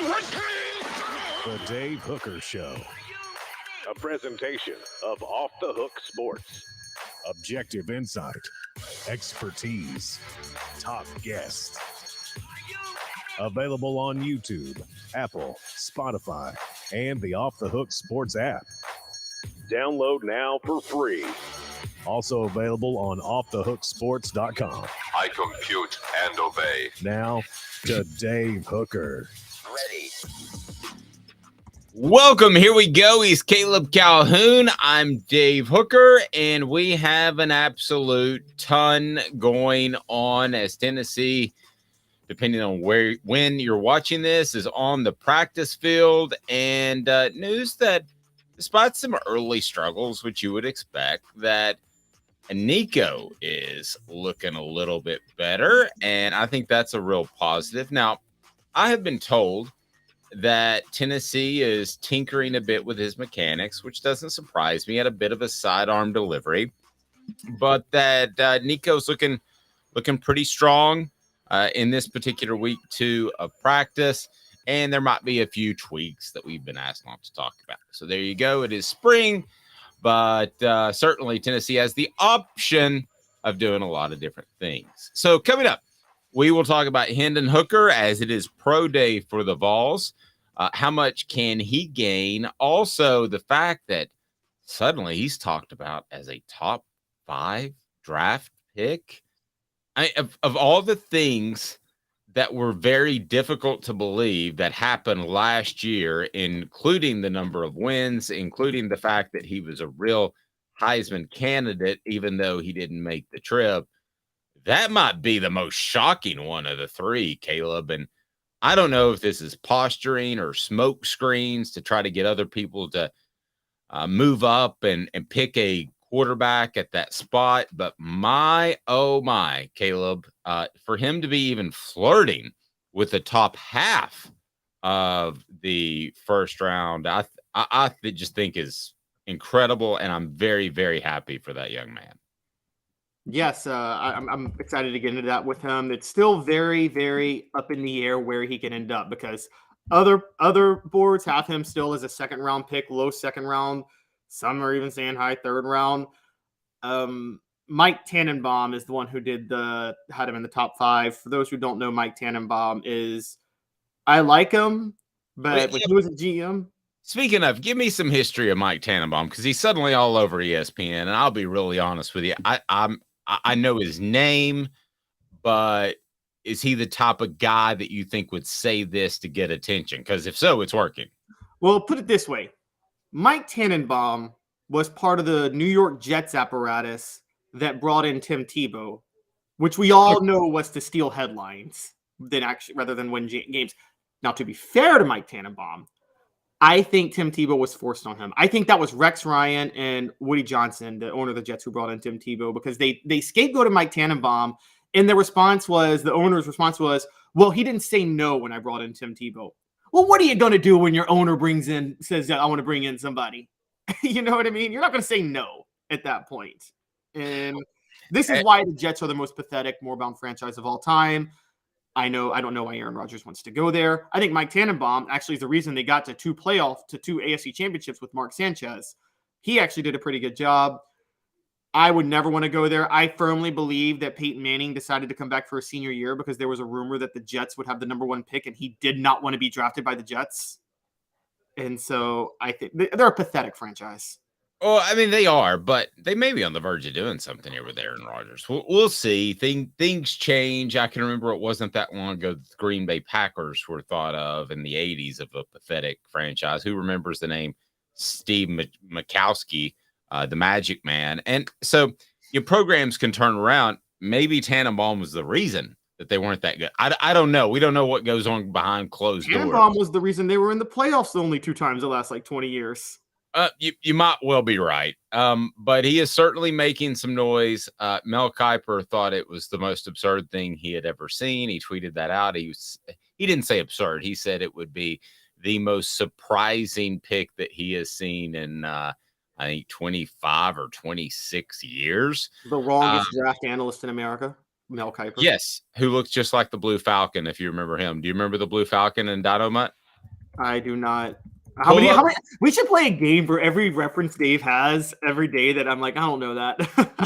The Dave Hooker Show. A presentation of Off the Hook Sports. Objective insight, expertise, top guests. Available on YouTube, Apple, Spotify, and the Off the Hook Sports app. Download now for free. Also available on offthehooksports.com. I compute and obey. Now to Dave Hooker. Ready. Welcome. Here we go. He's Caleb Calhoun. I'm Dave Hooker, and we have an absolute ton going on as Tennessee, depending on when you're watching this, is on the practice field. And news that despite some early struggles, which you would expect, that Nico is looking a little bit better, and I think that's a real positive. Now, I have been told that Tennessee is tinkering a bit with his mechanics, which doesn't surprise me. He had a bit of a sidearm delivery, but that Nico's looking pretty strong in this particular week 2 of practice, and there might be a few tweaks that we've been asked not to talk about. So there you go. It is spring, but certainly Tennessee has the option of doing a lot of different things. So coming up, we will talk about Hendon Hooker as it is pro day for the Vols. How much can he gain? Also, the fact that suddenly he's talked about as a top 5 draft pick. Of all the things that were very difficult to believe that happened last year, including the number of wins, including the fact that he was a real Heisman candidate, even though he didn't make the trip, that might be the most shocking one of the 3, Caleb. And I don't know if this is posturing or smoke screens to try to get other people to move up and pick a quarterback at that spot. But oh my, Caleb, for him to be even flirting with the top half of the first round, I just think is incredible. And I'm very, very happy for that young man. Yes, I'm excited to get into that with him. It's still very, very up in the air where he can end up because other boards have him still as a second round pick, low second round. Some are even saying high third round. Mike Tannenbaum is the one who had him in the top 5. For those who don't know, Mike Tannenbaum I like him, but when he was a GM. Speaking of, give me some history of Mike Tannenbaum because he's suddenly all over ESPN, and I'll be really honest with you. I know his name, but is he the type of guy that you think would say this to get attention? Because if so, it's working. Well, put it this way. Mike Tannenbaum was part of the New York Jets apparatus that brought in Tim Tebow, which we all know was to steal headlines rather than win games. Now, to be fair to Mike Tannenbaum, I think Tim Tebow was forced on him. I think that was Rex Ryan and Woody Johnson, the owner of the Jets, who brought in Tim Tebow because they scapegoated Mike Tannenbaum, and the owner's response was, well, he didn't say no when I brought in Tim Tebow. Well, what are you going to do when your owner says I want to bring in somebody? You know what I mean? You're not going to say no at that point. And this is why the Jets are the most pathetic, more-bound franchise of all time. I don't know why Aaron Rodgers wants to go there. I think Mike Tannenbaum actually is the reason they got to 2 AFC championships with Mark Sanchez. He actually did a pretty good job. I would never want to go there. I firmly believe that Peyton Manning decided to come back for a senior year because there was a rumor that the Jets would have the number 1 pick, and he did not want to be drafted by the Jets. And so I think they're a pathetic franchise. Well, I mean, they are, but they may be on the verge of doing something here with Aaron Rodgers. We'll see. Things change. I can remember it wasn't that long ago the Green Bay Packers were thought of in the 80s of a pathetic franchise. Who remembers the name Steve Mikowski, the Magic Man? And so your programs can turn around. Maybe Tannenbaum was the reason that they weren't that good. I don't know. We don't know what goes on behind closed doors. Tannenbaum was the reason they were in the playoffs only 2 times the last 20 years. You might well be right. But he is certainly making some noise. Mel Kiper thought it was the most absurd thing he had ever seen. He tweeted that out. He didn't say absurd. He said it would be the most surprising pick that he has seen in, I think, 25 or 26 years. The longest draft analyst in America, Mel Kiper. Yes, who looks just like the Blue Falcon, if you remember him. Do you remember the Blue Falcon and Dynamite? I do not. How many? We should play a game for every reference Dave has every day that I'm like, I don't know that.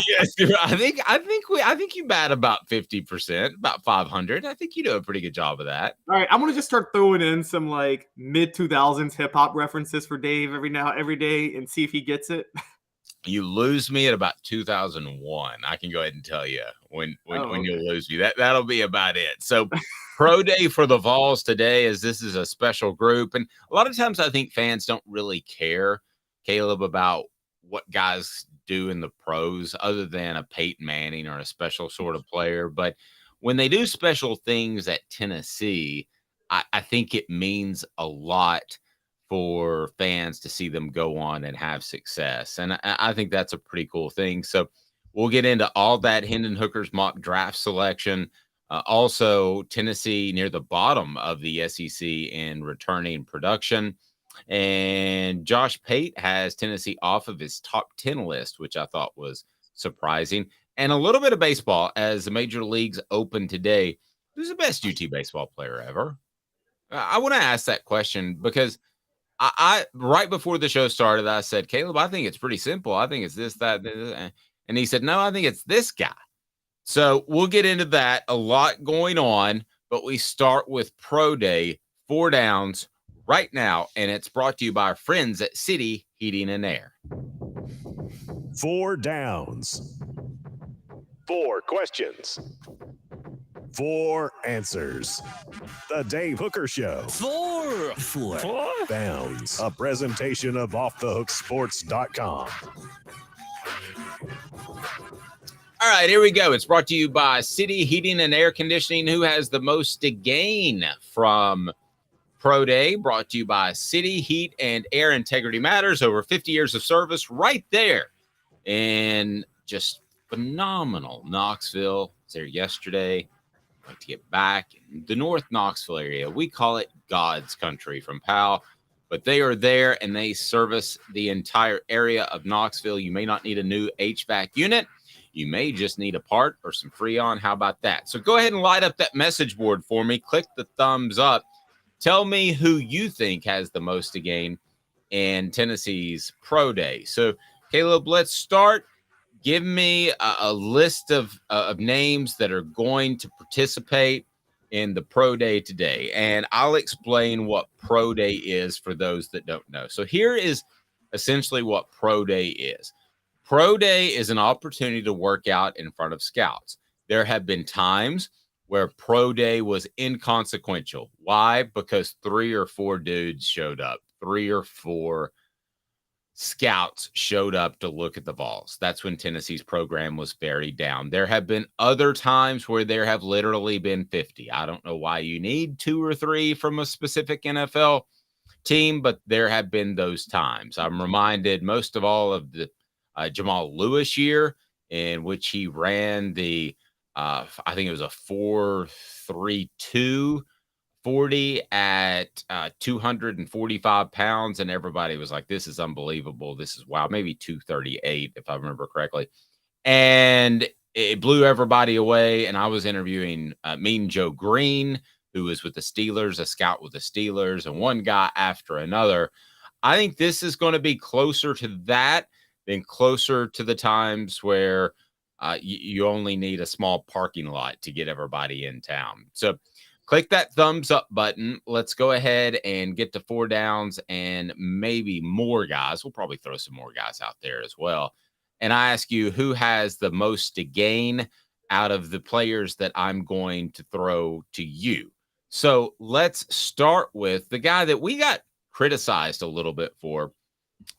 Yes, I think you bat about 50%, about 500. I think you do a pretty good job of that. All right, I'm gonna just start throwing in some like mid 2000s hip hop references for Dave every day and see if he gets it. You lose me at about 2001. I can go ahead and tell you when Okay. you'll lose me. That'll be about it. So pro day for the Vols today, as this is a special group. And a lot of times I think fans don't really care, Caleb, about what guys do in the pros other than a Peyton Manning or a special sort of player. But when they do special things at Tennessee, I think it means a lot for fans to see them go on and have success. And I think that's a pretty cool thing. So we'll get into all that. Hendon Hooker's mock draft selection. Also, Tennessee near the bottom of the SEC in returning production. And Josh Pate has Tennessee off of his top 10 list, which I thought was surprising. And a little bit of baseball as the major leagues open today. Who's the best UT baseball player ever? I want to ask that question because I right before the show started, I said, Caleb, I think it's pretty simple. I think it's this, that, this. And he said, no, I think it's this guy. So we'll get into that. A lot going on, but we start with Pro Day, 4 downs right now. And it's brought to you by our friends at City Heating and Air. 4 downs. 4 questions. 4 answers. The Dave Hooker Show. 4 downs. A presentation of offthehooksports.com. All right, here we go. It's brought to you by City Heating and Air Conditioning. Who has the most to gain from Pro Day? Brought to you by City Heat and Air. Integrity matters. Over 50 years of service right there. And just phenomenal. Knoxville was there yesterday. I'd like to get back in the North Knoxville area. We call it God's country from Powell, but they are there and they service the entire area of Knoxville. You may not need a new HVAC unit. You may just need a part or some Freon. How about that? So go ahead and light up that message board for me. Click the thumbs up. Tell me who you think has the most to gain in Tennessee's Pro Day. So, Caleb, let's start. Give me a list of names that are going to participate in the Pro Day today, and I'll explain what Pro Day is for those that don't know. So here is essentially what Pro Day is. Pro Day is an opportunity to work out in front of scouts. There have been times where Pro Day was inconsequential. Why? Because 3 or 4 dudes showed up, 3 or 4 scouts showed up to look at the Vols. That's when Tennessee's program was very down. There have been other times where there have literally been 50. I don't know why you need 2 or 3 from a specific NFL team, but there have been those times. I'm reminded most of all of the Jamal Lewis year in which he ran the, I think it was a 4.32 40 at 245 pounds, and everybody was like, this is unbelievable. This is wow, maybe 238 if I remember correctly. And it blew everybody away. And I was interviewing Mean Joe Green, who was with the Steelers, a scout with the Steelers, and one guy after another. I think this is going to be closer to that than closer to the times where you only need a small parking lot to get everybody in town. So click that thumbs up button. Let's go ahead and get to 4 downs and maybe more guys. We'll probably throw some more guys out there as well. And I ask you, who has the most to gain out of the players that I'm going to throw to you? So let's start with the guy that we got criticized a little bit for.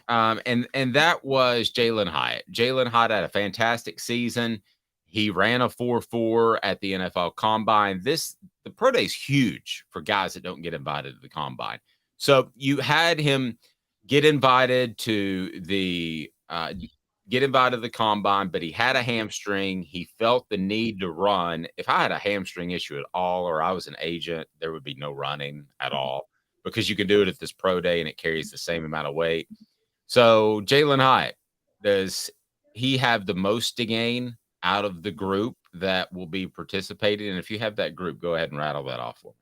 And that was Jalen Hyatt. Jalen Hyatt had a fantastic season. He ran a 4.4 at the NFL Combine. The Pro Day is huge for guys that don't get invited to the Combine. So you had him get invited to the Combine, but he had a hamstring. He felt the need to run. If I had a hamstring issue at all, or I was an agent, there would be no running at all because you can do it at this Pro Day and it carries the same amount of weight. So Jalen Hyatt, does he have the most to gain out of the group that will be participating? And if you have that group, go ahead and rattle that off for me.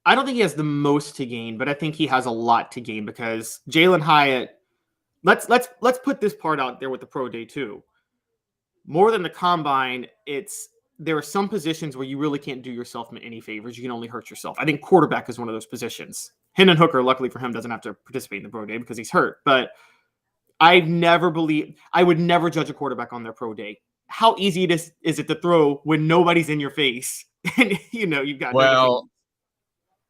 I don't think he has the most to gain, but I think he has a lot to gain because Jalen Hyatt. Let's put this part out there with the pro day too. More than the combine, there are some positions where you really can't do yourself any favors. You can only hurt yourself. I think quarterback is one of those positions. Hendon Hooker, luckily for him, doesn't have to participate in the pro day because he's hurt. But I would never judge a quarterback on their pro day. How easy is it to throw when nobody's in your face? And you've got Well,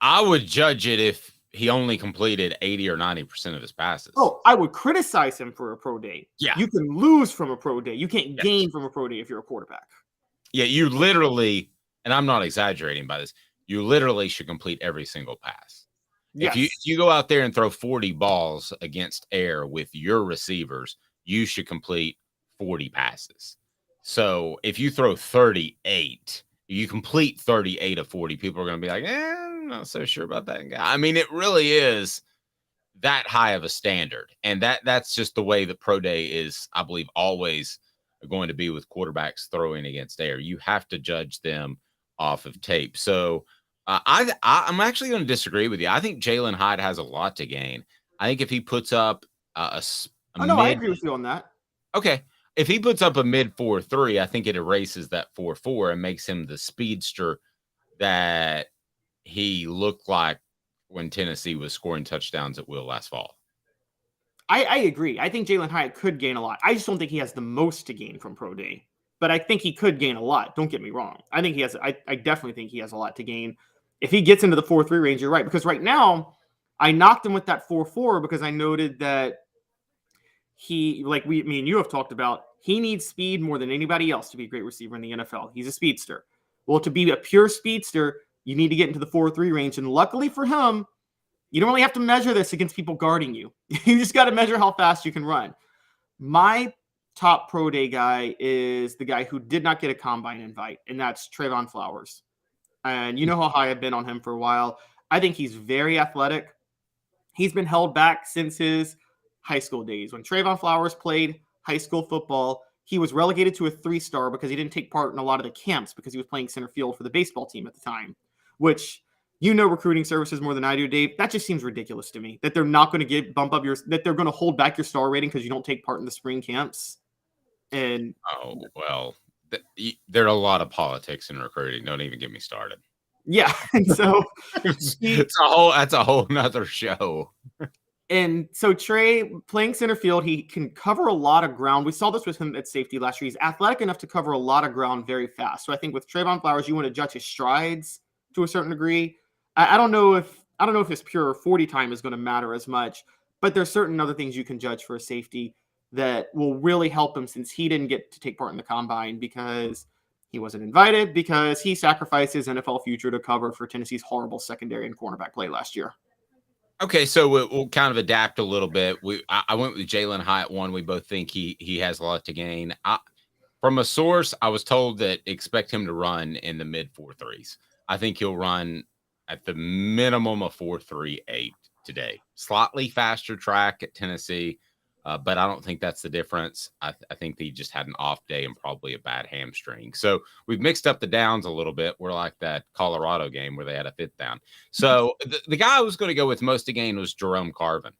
I would judge it if he only completed 80 or 90% of his passes. Oh, I would criticize him for a pro day. Yeah. You can lose from a pro day. You can't gain from a pro day if you're a quarterback. Yeah, you literally, and I'm not exaggerating by this, you literally should complete every single pass. Yes. If you go out there and throw 40 balls against air with your receivers, you should complete 40 passes. So if you throw 38, you complete 38 of 40, people are going to be like, I'm not so sure about that guy. I mean, it really is that high of a standard. And that's just the way the pro day is, I believe, always going to be with quarterbacks throwing against air. You have to judge them off of tape. So I'm actually going to disagree with you. I think Jalen Hyatt has a lot to gain. I think if he puts up I agree with you on that. Okay. If he puts up a mid 4.3, I think it erases that 4.4 and makes him the speedster that he looked like when Tennessee was scoring touchdowns at will last fall. I agree. I think Jalen Hyatt could gain a lot. I just don't think he has the most to gain from pro day, but I think he could gain a lot. Don't get me wrong. I think he has. I definitely think he has a lot to gain if he gets into the 4.3 range. You're right, because right now I knocked him with that 4.4 because I noted that he, like me and you have talked about, he needs speed more than anybody else to be a great receiver in the NFL. He's a speedster. Well, to be a pure speedster, you need to get into the 4.3 range. And luckily for him, you don't really have to measure this against people guarding you. You just got to measure how fast you can run. My top pro day guy is the guy who did not get a combine invite, and that's Trayvon Flowers. And you know how high I've been on him for a while. I think he's very athletic. He's been held back since his high school days. When Trayvon Flowers played high school football, he was relegated to a 3-star because he didn't take part in a lot of the camps because he was playing center field for the baseball team at the time, which recruiting services more than I do, Dave. That just seems ridiculous to me that they're not going to that they're going to hold back your star rating because you don't take part in the spring camps. And there are a lot of politics in recruiting. Don't even get me started. Yeah. And so that's a whole nother show. And so Trey playing center field, he can cover a lot of ground. We saw this with him at safety last year. He's athletic enough to cover a lot of ground very fast. So I think with Trayvon Flowers, you want to judge his strides to a certain degree. I don't know if his pure 40 time is going to matter as much, but there's certain other things you can judge for a safety that will really help him since he didn't get to take part in the combine because he wasn't invited, because he sacrificed his NFL future to cover for Tennessee's horrible secondary and cornerback play last year. Okay, so we'll kind of adapt a little bit. I went with Jalen Hyatt one. We both think he has a lot to gain. From a source, I was told that expect him to run in the mid 4.3s. I think he'll run at the minimum of 4.38 today. Slightly faster track at Tennessee, but I don't think that's the difference. I think he just had an off day and probably a bad hamstring. So we've mixed up the downs a little bit. We're like that Colorado game where they had a 5th down. So the guy I was going to go with most to gain was Jerome Carvin.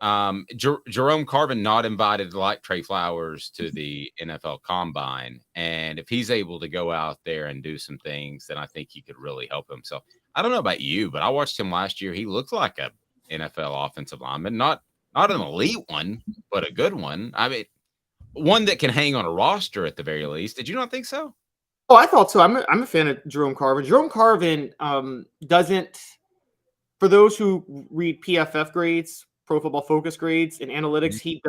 Jerome Carvin not invited like Trey Flowers to the NFL Combine, and if he's able to go out there and do some things, then I think he could really help himself. I don't know about you, but I watched him last year. He looked like a NFL offensive lineman, not an elite one, but a good one. I mean, one that can hang on a roster at the very least. Did you not think so? Oh, I thought so. I'm a fan of Jerome Carvin. Jerome Carvin doesn't, for those who read PFF grades, Pro Football Focus grades and analytics, he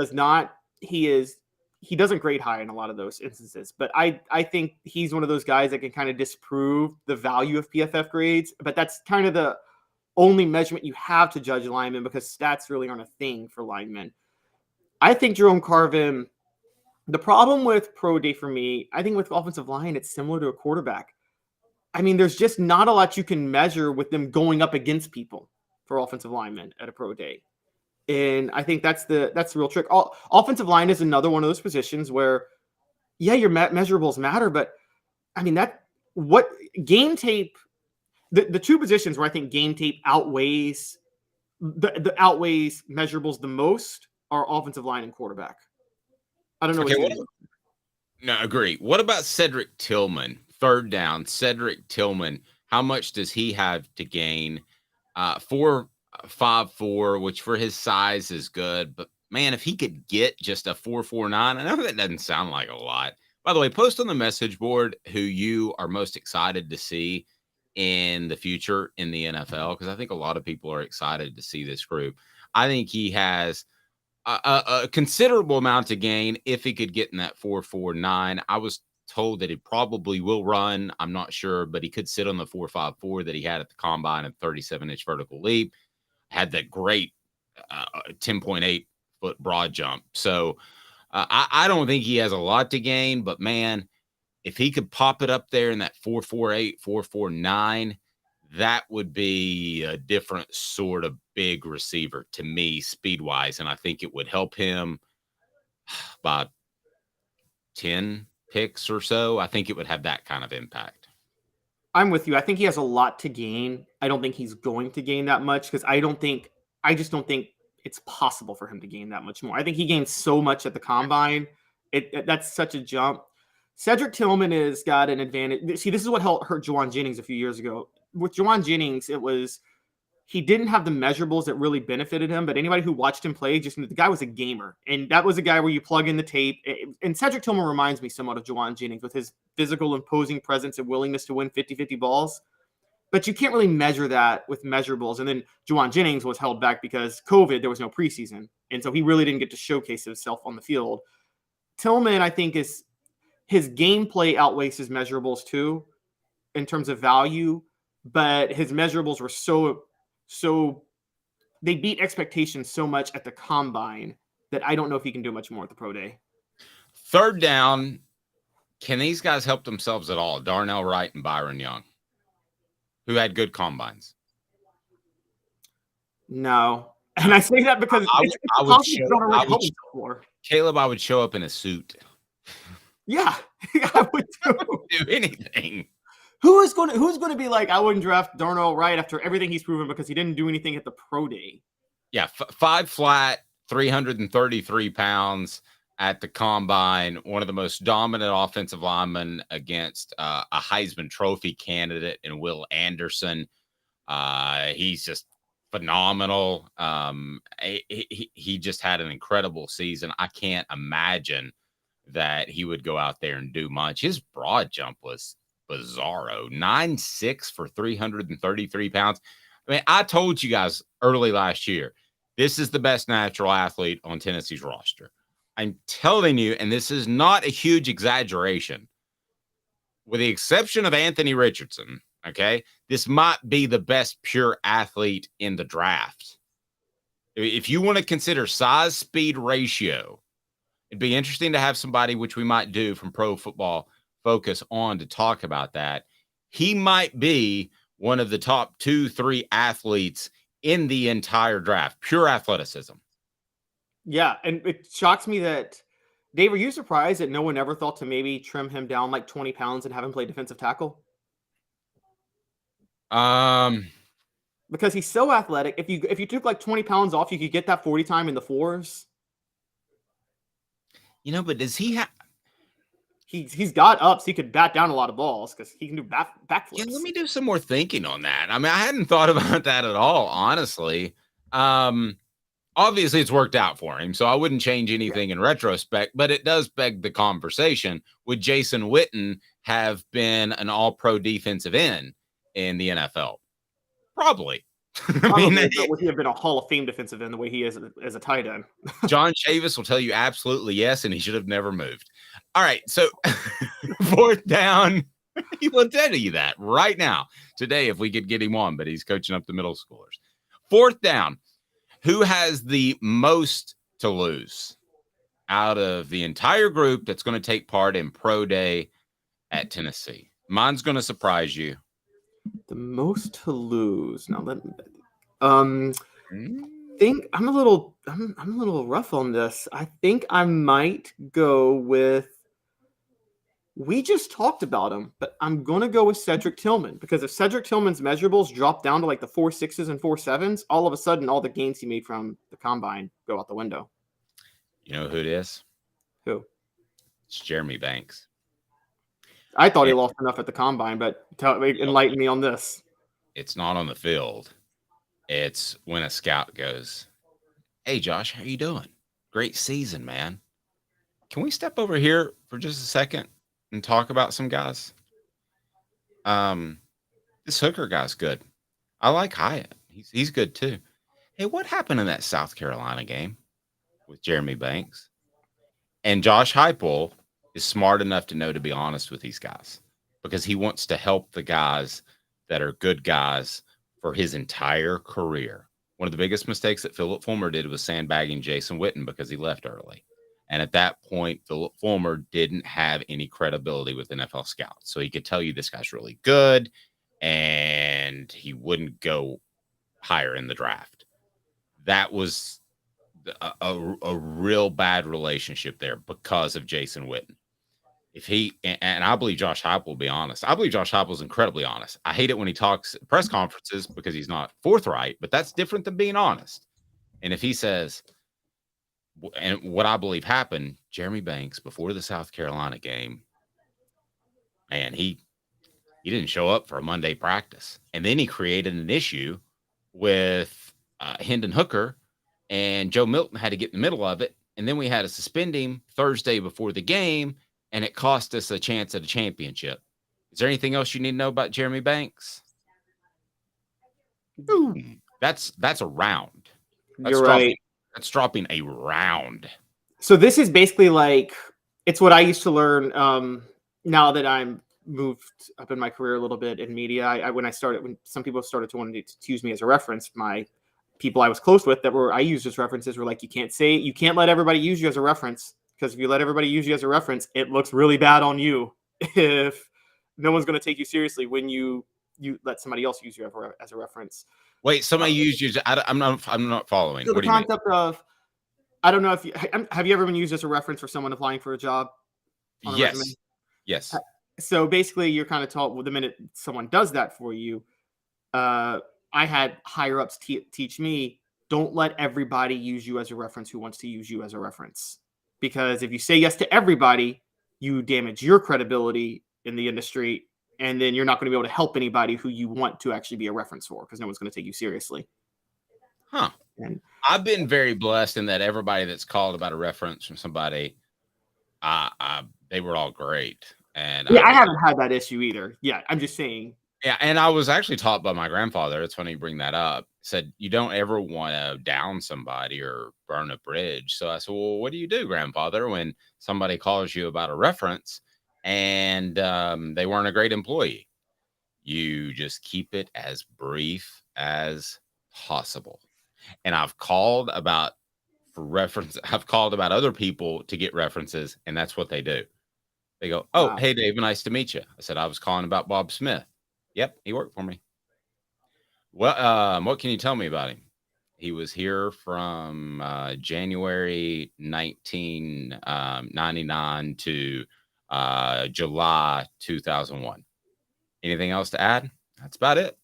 doesn't grade high in a lot of those instances. But I think he's one of those guys that can kind of disprove the value of PFF grades. But that's kind of the only measurement you have to judge a lineman because stats really aren't a thing for linemen. I think Jerome Carvin, the problem with pro day for me, I think with offensive line, it's similar to a quarterback. I mean, there's just not a lot you can measure with them going up against people for offensive linemen at a pro day. And I think that's the real trick. Offensive line is another one of those positions where, yeah, your measurables matter, but I mean, what game tape, the two positions where I think game tape outweighs the outweighs measurables the most are offensive line and quarterback. I don't know Okay, what you no, agree. What about Cedric Tillman? Third down, Cedric Tillman. How much does he have to gain? 4.54, which for his size is good, but man, if he could get just a 4.49, I know that doesn't sound like a lot. By the way, post on the message board who you are most excited to see in the future in the NFL, because I think a lot of people are excited to see this group. I think he has a considerable amount to gain if he could get in that 4.49. I was told that he probably will run. I'm not sure, but he could sit on the 4.54 that he had at the combine at 37-inch vertical leap. Had that great 10.8 foot broad jump. So I don't think he has a lot to gain, but man, if he could pop it up there in that 4.48, 4.49, that would be a different sort of big receiver to me, speed wise. And I think it would help him by 10 picks or so. I think it would have that kind of impact. I'm with you. I think he has a lot to gain. I don't think he's going to gain that much because I just don't think it's possible for him to gain that much more. I think he gained so much at the combine. That's such a jump. Cedric Tillman has got an advantage. See, this is what hurt Juwan Jennings a few years ago. With Juwan Jennings, he didn't have the measurables that really benefited him, but anybody who watched him play just knew the guy was a gamer. And that was a guy where you plug in the tape. And Cedric Tillman reminds me somewhat of Juwan Jennings with his physical, imposing presence and willingness to win 50-50 balls. But you can't really measure that with measurables. And then Juwan Jennings was held back because COVID, there was no preseason. And so he really didn't get to showcase himself on the field. Tillman, I think, his gameplay outweighs his measurables too in terms of value, but his measurables were so they beat expectations so much at the combine that I don't know if he can do much more at the pro day. Third down, can these guys help themselves at all? Darnell Wright and Byron Young, who had good combines. No. And I say that because Caleb, I would show up in a suit. Yeah, I would do anything. Who's going to be like, I wouldn't draft Darnell Wright after everything he's proven because he didn't do anything at the pro day? Yeah, 5 flat, 333 pounds at the combine. One of the most dominant offensive linemen against a Heisman Trophy candidate in Will Anderson. He's just phenomenal. He just had an incredible season. I can't imagine that he would go out there and do much. His broad jump was bizarro. 9.6 for 333 pounds. I mean, I told you guys early last year, this is the best natural athlete on Tennessee's roster. I'm telling you, and this is not a huge exaggeration, with the exception of Anthony Richardson, okay, this might be the best pure athlete in the draft. If you want to consider size-speed ratio, it'd be interesting to have somebody, which we might do from Pro Football Focus on, to talk about that. He might be one of the top 2-3 athletes in the entire draft, pure athleticism. Yeah, and it shocks me that, Dave, are you surprised that no one ever thought to maybe trim him down like 20 pounds and have him play defensive tackle? Because he's so athletic. If you took like 20 pounds off, you could get that 40 time in the fours. You know, but does he have? He's got ups. He could bat down a lot of balls because he can do backflips. Yeah, let me do some more thinking on that. I mean, I hadn't thought about that at all, honestly. Obviously, it's worked out for him, so I wouldn't change anything in retrospect. But it does beg the conversation: would Jason Witten have been an All-Pro defensive end in the NFL? Probably. I mean, would he have been a Hall of Fame defensive end the way he is as a tight end? John Chavis will tell you absolutely yes, and he should have never moved. All right, so fourth down, he will tell you that right now, today, if we could get him on, but he's coaching up the middle schoolers. Fourth down, who has the most to lose out of the entire group that's going to take part in Pro Day at Tennessee? Mine's going to surprise you. The most to lose. Now let me think. I'm a little rough on this. I think I might go with We just talked about him, but I'm going to go with Cedric Tillman because if Cedric Tillman's measurables drop down to like the 4.6s and 4.7s, all of a sudden all the gains he made from the combine go out the window. You know who it is? Who? It's Jeremy Banks. I thought he lost enough at the combine, but enlighten me on this. It's not on the field. It's when a scout goes, "Hey, Josh, how you doing? Great season, man. Can we step over here for just a second and talk about some guys? This Hooker guy's good. I like Hyatt. He's good too. Hey, what happened in that South Carolina game with Jeremy Banks?" And Josh Heupel is smart enough to know to be honest with these guys because he wants to help the guys that are good guys for his entire career. One of the biggest mistakes that Philip Fulmer did was sandbagging Jason Witten because he left early. And at that point, Philip Fulmer didn't have any credibility with NFL scouts. So he could tell you this guy's really good, and he wouldn't go higher in the draft. That was a real bad relationship there because of Jason Witten. And I believe Josh Heupel will be honest. I believe Josh Heupel is incredibly honest. I hate it when he talks at press conferences because he's not forthright, but that's different than being honest. And if he says, and what I believe happened, Jeremy Banks before the South Carolina game, man, he didn't show up for a Monday practice, and then he created an issue with Hendon Hooker, and Joe Milton had to get in the middle of it, and then we had to suspend him Thursday before the game, and it cost us a chance at a championship. Is there anything else you need to know about Jeremy Banks? Ooh, that's a round. You're right. That's dropping a round. So this is basically like it's what I used to learn. Now that I'm moved up in my career a little bit in media, when some people started to want to use me as a reference, my people I was close with I used as references were like, you can't let everybody use you as a reference. Because if you let everybody use you as a reference, it looks really bad on you if no one's going to take you seriously when you let somebody else use you as a reference. Wait, somebody used you. I'm not following. So what the concept of, I don't know if have you ever been used as a reference for someone applying for a job? Yes. Yes. So basically, you're kind of taught, well, the minute someone does that for you, I had higher ups teach me, don't let everybody use you as a reference who wants to use you as a reference. Because if you say yes to everybody, you damage your credibility in the industry, and then you're not going to be able to help anybody who you want to actually be a reference for because no one's going to take you seriously. Huh. And I've been very blessed in that everybody that's called about a reference from somebody, they were all great. And yeah, I haven't had that issue either. Yeah, I'm just saying. Yeah, and I was actually taught by my grandfather. It's funny you bring that up. Said you don't ever want to down somebody or burn a bridge. So I said, well, what do you do, grandfather, when somebody calls you about a reference and they weren't a great employee? You just keep it as brief as possible. And I've called about other people to get references, and that's what they do. They go, "Oh, wow. Hey, Dave, nice to meet you." I said, "I was calling about Bob Smith." "Yep, he worked for me." "Well, what can you tell me about him?" "He was here from January 1999 to July 2001. Anything else to add?" "That's about it."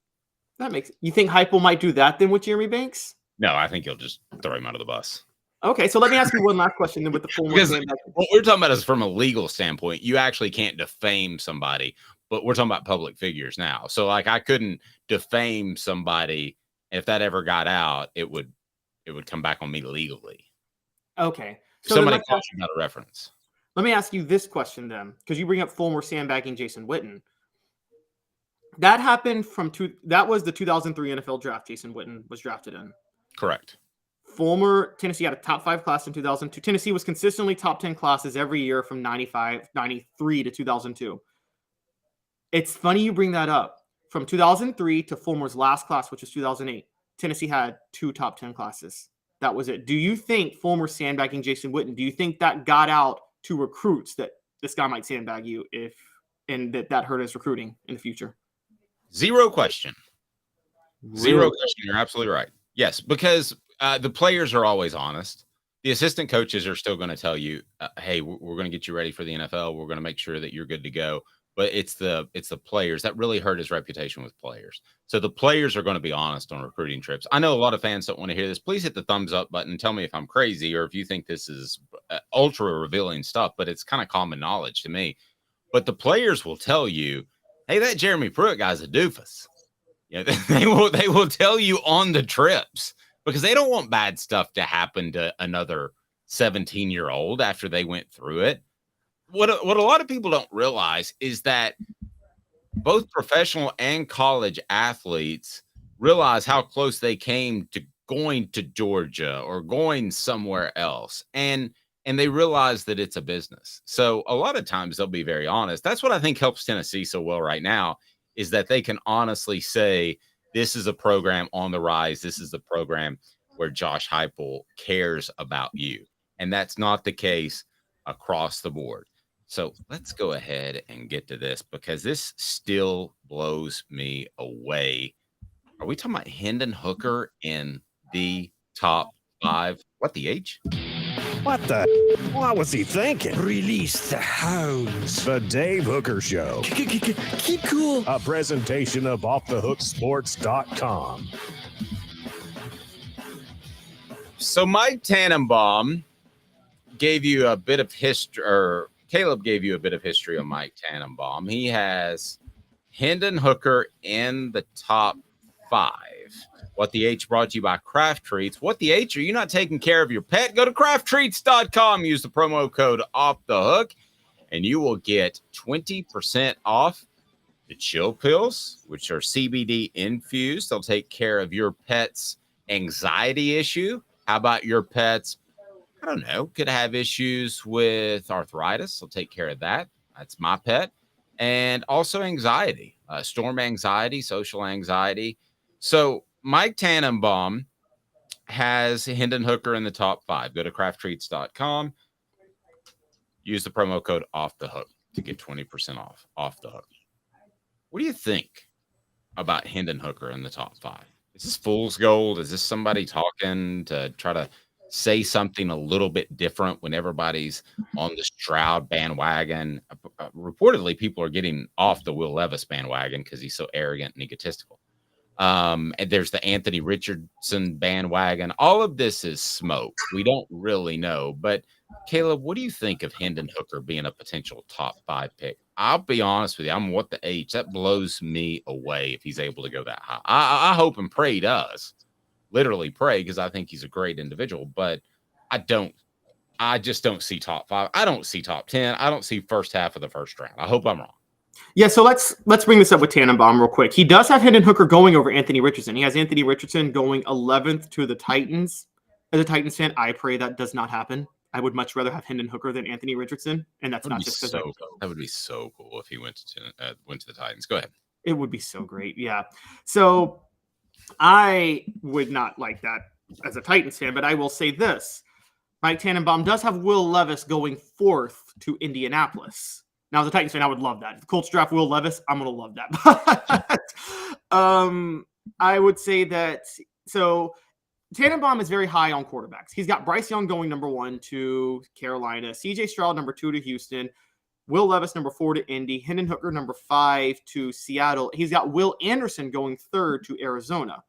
You think Heupel might do that then with Jeremy Banks? No, I think he'll just throw him out of the bus. Okay, so let me ask you one last question then with the full because what we're talking about is from a legal standpoint. You actually can't defame somebody, but we're talking about public figures now. So like I couldn't defame somebody. If that ever got out, it would come back on me legally. Okay. So somebody calls you about a reference. Let me ask you this question then, because you bring up Fulmer sandbagging Jason Witten. That happened that was the 2003 NFL draft Jason Witten was drafted in. Correct. Tennessee had a top 5 class in 2002. Tennessee was consistently top 10 classes every year from 93 to 2002. It's funny you bring that up. From 2003 to Fulmer's last class, which was 2008, Tennessee had 2 top 10 classes. That was it. Do you think Fulmer sandbagging Jason Witten, do you think that got out to recruits that this guy might sandbag you and that hurt his recruiting in the future? Zero question. Really? Zero question. You're absolutely right. Yes, because the players are always honest. The assistant coaches are still going to tell you, hey, we're going to get you ready for the NFL. We're going to make sure that you're good to go. But it's the players that really hurt his reputation with players. So the players are going to be honest on recruiting trips. I know a lot of fans don't want to hear this. Please hit the thumbs up button and tell me if I'm crazy or if you think this is ultra revealing stuff, but it's kind of common knowledge to me. But the players will tell you, hey, that Jeremy Pruitt guy's a doofus. You know, they will tell you on the trips because they don't want bad stuff to happen to another 17-year-old after they went through it. What a lot of people don't realize is that both professional and college athletes realize how close they came to going to Georgia or going somewhere else. And they realize that it's a business. So a lot of times they'll be very honest. That's what I think helps Tennessee so well right now is that they can honestly say, this is a program on the rise. This is the program where Josh Heupel cares about you. And that's not the case across the board. So let's go ahead and get to this because this still blows me away. Are we talking about Hendon Hooker in the top 5? What the H? What the? What was he thinking? Release the hounds. The Dave Hooker Show. Keep cool. A presentation of OffTheHookSports.com. So Mike Tannenbaum gave you a bit of history, or Caleb gave you a bit of history on Mike Tannenbaum. He has Hendon Hooker in the top 5. What the H brought to you by Craft Treats. What the H, are you not taking care of your pet? Go to crafttreats.com. Use the promo code OFFTHEHOOK, and you will get 20% off the chill pills, which are CBD infused. They'll take care of your pet's anxiety issue. How about your pet's, I don't know, could have issues with arthritis? They'll take care of that. That's my pet. And also anxiety, storm anxiety, social anxiety. So Mike Tannenbaum has Hendon Hooker in the top 5. Go to crafttreats.com. Use the promo code OFFTHEHOOK to get 20% off the hook. What do you think about Hendon Hooker in the top 5? Is this fool's gold? Is this somebody talking to try to say something a little bit different when everybody's on the Stroud bandwagon? Reportedly, people are getting off the Will Levis bandwagon because he's so arrogant and egotistical. And there's the Anthony Richardson bandwagon. All of this is smoke. We don't really know. But Caleb, what do you think of Hendon Hooker being a potential top 5 pick? I'll be honest with you. I'm what the H. That blows me away if he's able to go that high. I hope and pray he does. Literally pray because I think he's a great individual. But I just don't see top 5. I don't see top 10. I don't see first half of the first round. I hope I'm wrong. Yeah, so let's bring this up with Tannenbaum real quick. He does have Hendon Hooker going over Anthony Richardson. He has Anthony Richardson going 11th to the Titans. As a Titans fan, I pray that does not happen. I would much rather have Hendon Hooker than Anthony Richardson, and that's not just because that would be so cool if he went to the Titans. Go ahead. It would be so great, yeah. So I would not like that as a Titans fan, but I will say this: Mike Tannenbaum does have Will Levis going 4th to Indianapolis. Now, as a Titans fan, I would love that. If the Colts draft Will Levis, I'm going to love that. But I would say that, so Tannenbaum is very high on quarterbacks. He's got Bryce Young going number 1 to Carolina, CJ Stroud number 2 to Houston, Will Levis number 4 to Indy, Hendon Hooker number 5 to Seattle. He's got Will Anderson going 3rd to Arizona.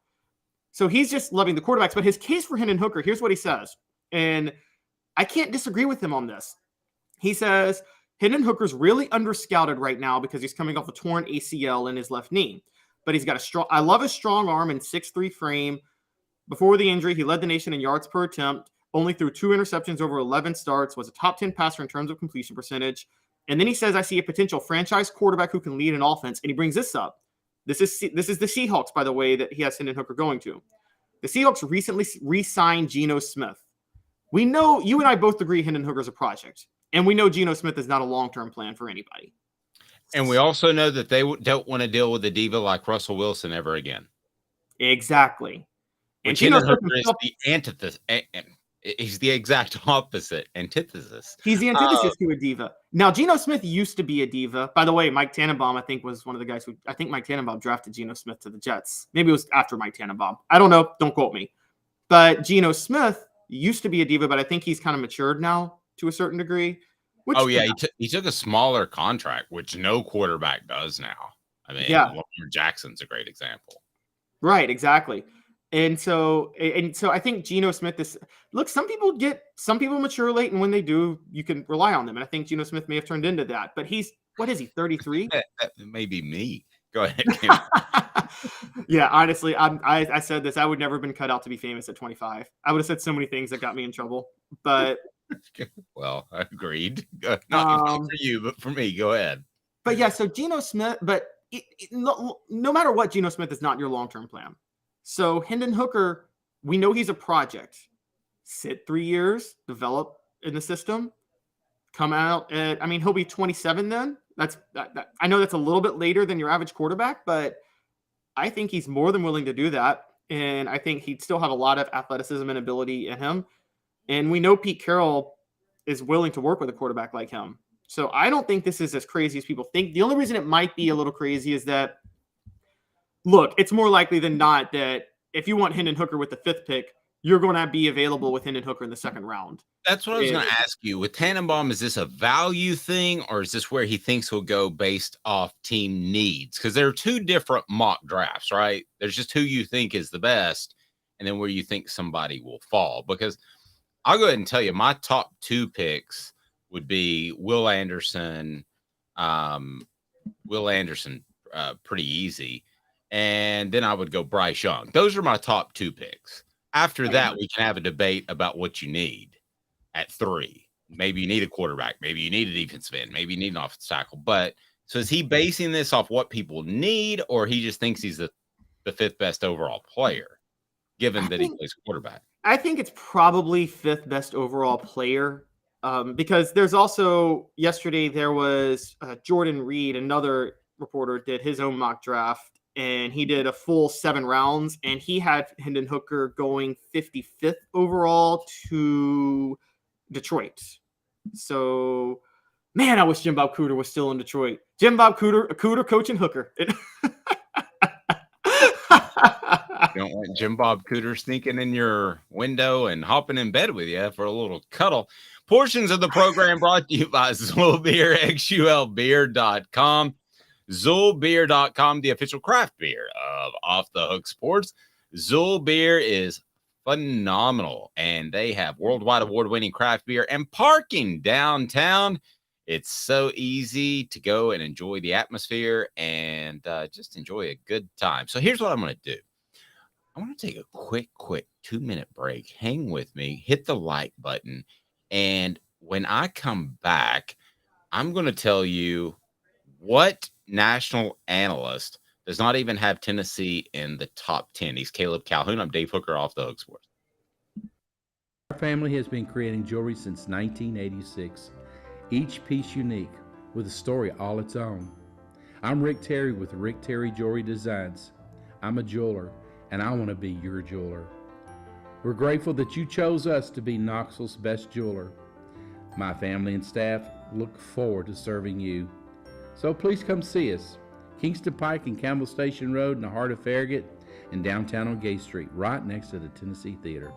So he's just loving the quarterbacks. But his case for Hendon Hooker, here's what he says. And I can't disagree with him on this. He says, Hendon Hooker's really underscouted right now because he's coming off a torn ACL in his left knee. But he's got I love his strong arm and 6'3" frame. Before the injury, he led the nation in yards per attempt, only threw 2 interceptions over 11 starts, was a top 10 passer in terms of completion percentage. And then he says, I see a potential franchise quarterback who can lead an offense. And he brings this up. This is the Seahawks, by the way, that he has Hendon Hooker going to. The Seahawks recently re-signed Geno Smith. We know, you and I both agree Hendon Hooker's a project. And we know Geno Smith is not a long-term plan for anybody. And we also know that they don't want to deal with a diva like Russell Wilson ever again. Exactly. And Hendon Hooker is the antithesis. He's the exact opposite. Antithesis. He's the antithesis to a diva. Now, Geno Smith used to be a diva. By the way, Mike Tannenbaum, I think, was one of the guys who, I think Mike Tannenbaum drafted Geno Smith to the Jets. Maybe it was after Mike Tannenbaum. I don't know. Don't quote me. But Geno Smith used to be a diva, but I think he's kind of matured now to a certain degree. Which, Oh yeah, he took a smaller contract, which no quarterback does now. I mean, Yeah. Lamar Jackson's a great example. right, exactly. And so I think Geno Smith is look. Some people mature late, and when they do, you can rely on them. And I think Geno Smith may have turned into that. But what is he? 33. That may be me. Go ahead. Yeah, honestly, I said this. I would never have been cut out to be famous at 25. I would have said so many things that got me in trouble. But Well, I agreed. Not for you, but for me. Go ahead. But yeah, so Geno Smith. But no matter what, Geno Smith is not your long-term plan. So Hendon Hooker, we know he's a project. Sit 3 years, develop in the system, come out at. I mean, he'll be 27 then. I know that's a little bit later than your average quarterback, but I think he's more than willing to do that. And I think he'd still have a lot of athleticism and ability in him. And we know Pete Carroll is willing to work with a quarterback like him. So I don't think this is as crazy as people think. The only reason it might be a little crazy is that, look, it's more likely than not that if you want Hendon Hooker with the 5th pick, you're going to be available with Hendon Hooker in the 2nd round. That's what I was going to ask you. With Tannenbaum, is this a value thing, or is this where he thinks he'll go based off team needs? Because there are 2 different mock drafts, right? There's just who you think is the best, and then where you think somebody will fall. Because I'll go ahead and tell you, my top 2 picks would be Will Anderson, pretty easy. And then I would go Bryce Young. Those are my top 2 picks. After that, we can have a debate about what you need at 3. Maybe you need a quarterback. Maybe you need a defensive end. Maybe you need an offensive tackle. But so is he basing this off what people need, or he just thinks he's the 5th best overall player, given that he plays quarterback? I think it's probably 5th best overall player. Because there's also, yesterday there was Jordan Reed, another reporter, did his own mock draft, and he did a full 7 rounds, and he had Hendon Hooker going 55th overall to Detroit. So, man, I wish Jim Bob Cooter was still in Detroit. Jim Bob Cooter coaching Hooker. You don't want Jim Bob Cooter sneaking in your window and hopping in bed with you for a little cuddle. Portions of the program brought to you by Zool Beer, XULBeer.com. ZoolBeer.com, the official craft beer of Off the Hook Sports. Zool Beer is phenomenal, and they have worldwide award-winning craft beer and parking downtown. It's so easy to go and enjoy the atmosphere and just enjoy a good time. So here's what I'm going to do. I want to take a quick 2-minute break. Hang with me, hit the like button, and when I come back, I'm going to tell you what national analyst does not even have Tennessee in the top 10. He's Caleb Calhoun. I'm Dave Hooker, Off the Hook Sports. Our family has been creating jewelry since 1986, each piece unique with a story all its own. I'm Rick Terry with Rick Terry Jewelry Designs. I'm a jeweler, and I want to be your jeweler. We're grateful that you chose us to be Knoxville's best jeweler. My family and staff look forward to serving you. So please come see us. Kingston Pike and Campbell Station Road in the heart of Farragut and downtown on Gay Street, right next to the Tennessee Theater.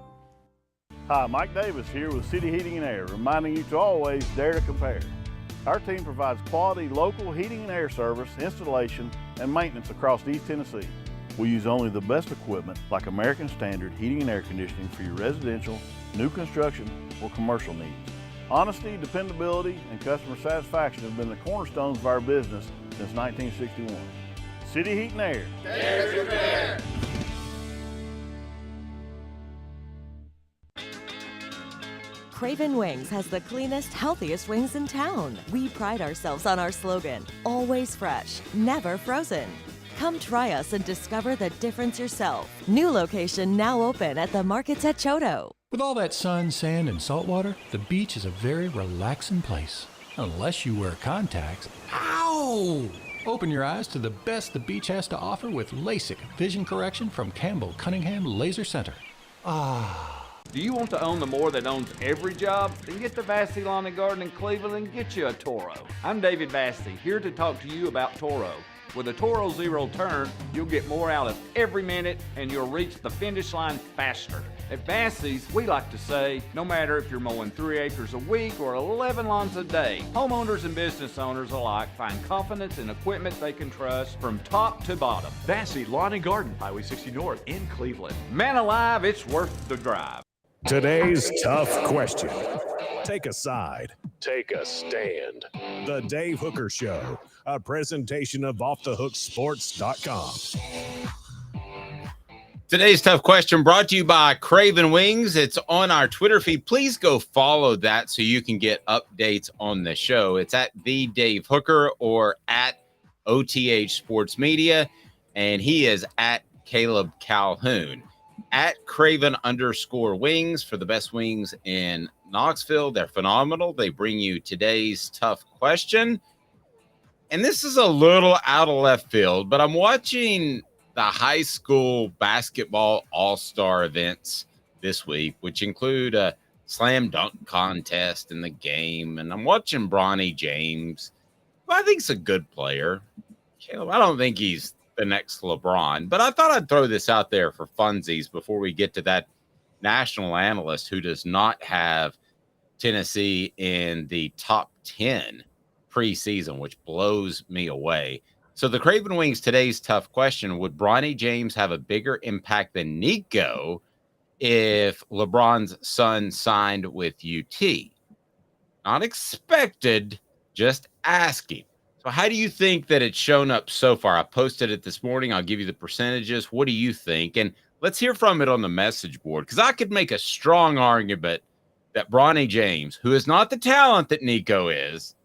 Hi, Mike Davis here with City Heating and Air, reminding you to always dare to compare. Our team provides quality local heating and air service, installation, and maintenance across East Tennessee. We use only the best equipment like American Standard heating and air conditioning for your residential, new construction, or commercial needs. Honesty, dependability, and customer satisfaction have been the cornerstones of our business since 1961. City Heat and Air. Dare to compare. Craven Wings has the cleanest, healthiest wings in town. We pride ourselves on our slogan, always fresh, never frozen. Come try us and discover the difference yourself. New location now open at the markets at Choto. With all that sun, sand, and salt water, the beach is a very relaxing place. Unless you wear contacts. Ow! Open your eyes to the best the beach has to offer with LASIK vision correction from Campbell Cunningham Laser Center. Ah. Do you want to own the more that owns every job? Then get to Vassey Lawn and Garden in Cleveland and get you a Toro. I'm David Vassey, here to talk to you about Toro. With a Toro Zero turn, you'll get more out of every minute and you'll reach the finish line faster. At Bassey's, we like to say, no matter if you're mowing 3 acres a week or 11 lawns a day, homeowners and business owners alike find confidence in equipment they can trust from top to bottom. Bassey Lawn and Garden, Highway 60 North in Cleveland. Man alive, it's worth the drive. Today's tough question. Take a side. Take a stand. The Dave Hooker Show, a presentation of offthehooksports.com. Today's tough question brought to you by Craven Wings. It's on our Twitter feed. Please go follow that so you can get updates on the show. It's at the Dave Hooker or at OTH Sports Media, and he is at Caleb Calhoun. At Craven_wings for the best wings in Knoxville. They're phenomenal. They bring you today's tough question. And this is a little out of left field, but I'm watching the high school basketball all-star events this week, which include a slam dunk contest in the game. And I'm watching Bronnie James, who I think is a good player. Caleb, I don't think he's the next LeBron, but I thought I'd throw this out there for funsies before we get to that national analyst who does not have Tennessee in the top 10 preseason, which blows me away. So the Craven Wings today's tough question: would Bronnie James have a bigger impact than Nico if LeBron's son signed with UT? Not expected, just asking. So how do you think that it's shown up so far? I posted it this morning. I'll give you the percentages. What do you think? And let's hear from it on the message board, because I could make a strong argument that Bronnie James, who is not the talent that Nico is,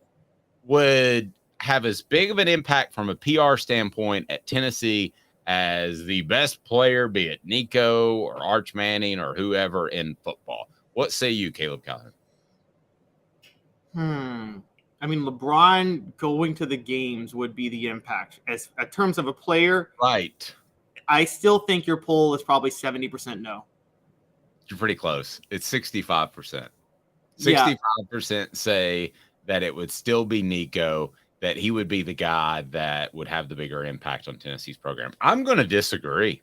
would have as big of an impact from a PR standpoint at Tennessee as the best player, be it Nico or Arch Manning or whoever in football. What say you, Caleb Calhoun? I mean, LeBron going to the games would be the impact. As in terms of a player, right? I still think your poll is probably 70% no. You're pretty close. It's 65%. 65% say that it would still be Nico, that he would be the guy that would have the bigger impact on Tennessee's program. I'm going to disagree.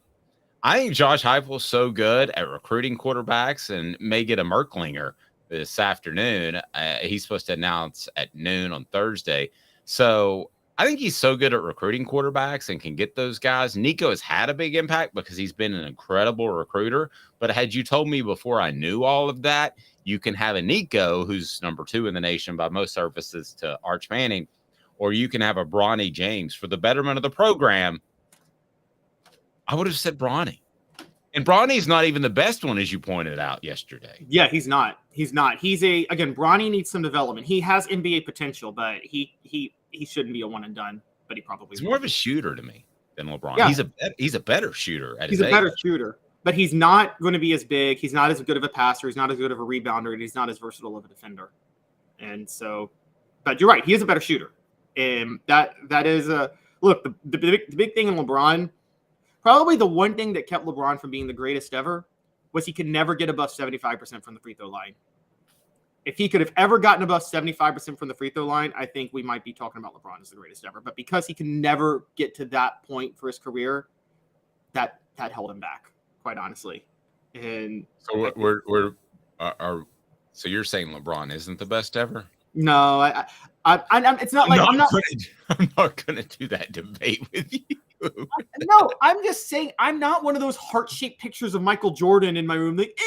I think Josh Heupel's so good at recruiting quarterbacks and may get a Merklinger this afternoon. He's supposed to announce at noon on Thursday. So I think he's so good at recruiting quarterbacks and can get those guys. Nico has had a big impact because he's been an incredible recruiter. But had you told me before I knew all of that, you can have a Nico who's number 2 in the nation by most services to Arch Manning, or you can have a Bronnie James for the betterment of the program, I would have said Bronnie. And Bronnie's not even the best one, as you pointed out yesterday. Yeah, he's not. Again, Bronnie needs some development. He has NBA potential, but he shouldn't be a one and done, but he probably He's more of a shooter to me than LeBron. Yeah. He's a better shooter at his He's a age. better shooter, but he's not going to be as big. He's not as good of a passer. He's not as good of a rebounder, and he's not as versatile of a defender. And so, but you're right. He is a better shooter. And that is a look. The big thing in LeBron, probably the one thing that kept LeBron from being the greatest ever, was he could never get above 75% from the free throw line. If he could have ever gotten above 75% from the free throw line, I think we might be talking about LeBron as the greatest ever. But because he can never get to that point for his career, that held him back, quite honestly. And so so you're saying LeBron isn't the best ever? No, it's not like I'm not going to do that debate with you. No, I'm just saying I'm not one of those heart-shaped pictures of Michael Jordan in my room. Like,